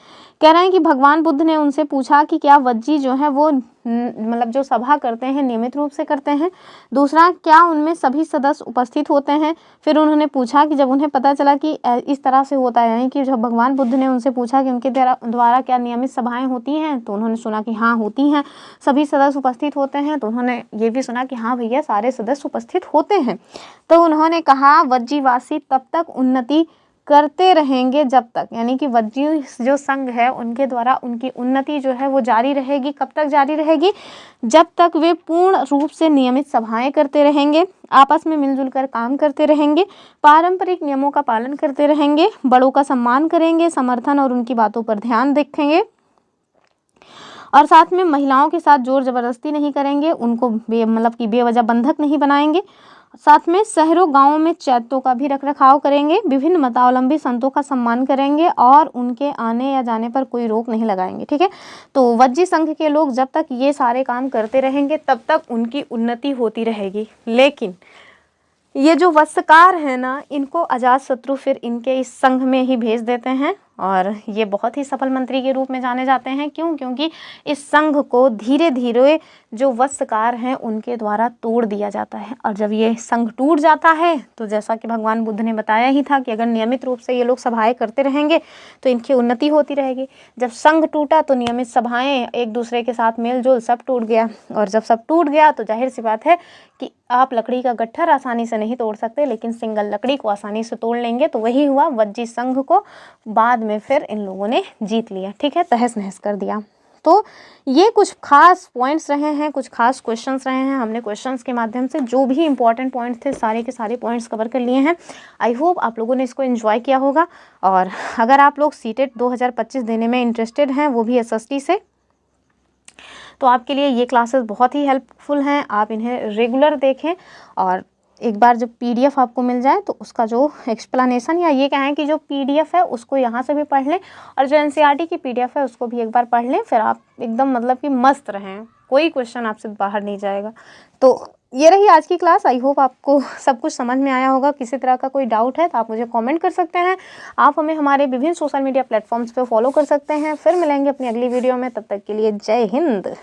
कह रहे हैं कि भगवान बुद्ध ने उनसे पूछा कि क्या वज्जी जो है वो मतलब जो सभा करते हैं नियमित रूप से करते हैं। दूसरा, क्या उनमें सभी सदस्य उपस्थित होते हैं। फिर उन्होंने पूछा कि जब उन्हें पता चला कि इस तरह से होता है, यानी कि जब भगवान बुद्ध ने उनसे पूछा कि उनके द्वारा क्या नियमित सभाएं होती हैं, तो उन्होंने सुना कि हाँ होती हैं, सभी सदस्य उपस्थित होते हैं। तो उन्होंने ये भी सुना कि हाँ भैया सारे सदस्य उपस्थित होते हैं। तो उन्होंने कहा वज्जीवासी तब तक उन्नति करते रहेंगे जब तक, यानी कि वज्जी जो संघ है उनके द्वारा उनकी उन्नति जो है वो जारी रहेगी। कब तक जारी रहेगी, जब तक वे पूर्ण रूप से नियमित सभाएं करते रहेंगे, आपस में मिलजुल कर काम करते रहेंगे, पारंपरिक नियमों का पालन करते रहेंगे, बड़ों का सम्मान करेंगे, समर्थन और उनकी बातों पर ध्यान रखेंगे, और साथ में महिलाओं के साथ जोर जबरदस्ती नहीं करेंगे, उनको मतलब कि बेवजह बंधक नहीं बनाएंगे। साथ में शहरों गांवों में चैत्यों का भी रखरखाव करेंगे, विभिन्न मतावलंबी संतों का सम्मान करेंगे और उनके आने या जाने पर कोई रोक नहीं लगाएंगे। ठीक है, तो वज्जी संघ के लोग जब तक ये सारे काम करते रहेंगे तब तक उनकी उन्नति होती रहेगी। लेकिन ये जो वस्त्रकार है ना, इनको अजातशत्रु फिर इनके इस संघ में ही भेज देते हैं, और ये बहुत ही सफल मंत्री के रूप में जाने जाते हैं। क्यों, क्योंकि इस संघ को धीरे धीरे जो वस्त्रकार हैं उनके द्वारा तोड़ दिया जाता है। और जब ये संघ टूट जाता है तो जैसा कि भगवान बुद्ध ने बताया ही था कि अगर नियमित रूप से ये लोग सभाएं करते रहेंगे तो इनकी उन्नति होती रहेगी। जब संघ टूटा तो नियमित सभाएं, एक दूसरे के साथ मेलजोल सब टूट गया, और जब सब टूट गया तो जाहिर सी बात है कि आप लकड़ी का गट्ठर आसानी से नहीं तोड़ सकते, लेकिन सिंगल लकड़ी को आसानी से तोड़ लेंगे। तो वही हुआ, वज्जी संघ को बाद में फिर इन लोगों ने जीत लिया। ठीक है, तहस नहस कर दिया। तो ये कुछ खास पॉइंट्स रहे हैं, कुछ खास क्वेश्चंस रहे हैं। हमने क्वेश्चंस के माध्यम से जो भी इंपॉर्टेंट पॉइंट्स थे सारे के सारे पॉइंट्स कवर कर लिए हैं। आई होप आप लोगों ने इसको एंजॉय किया होगा। और अगर आप लोग सीटेट 2025 देने में इंटरेस्टेड हैं, वो भी SST से, तो आपके लिए ये क्लासेस बहुत ही हेल्पफुल हैं। आप इन्हें रेगुलर देखें, और एक बार जब PDF आपको मिल जाए तो उसका जो एक्सप्लेनेशन या ये कहें कि जो PDF है उसको यहाँ से भी पढ़ लें, और जो NCERT की PDF है उसको भी एक बार पढ़ लें। फिर आप एकदम मतलब कि मस्त रहें, कोई क्वेश्चन आपसे बाहर नहीं जाएगा। तो ये रही आज की क्लास। आई होप आपको सब कुछ समझ में आया होगा। किसी तरह का कोई डाउट है तो आप मुझे कमेंट कर सकते हैं। आप हमें हमारे विभिन्न सोशल मीडिया प्लेटफॉर्म्स पे फॉलो कर सकते हैं। फिर मिलेंगे अपनी अगली वीडियो में, तब तक के लिए जय हिंद।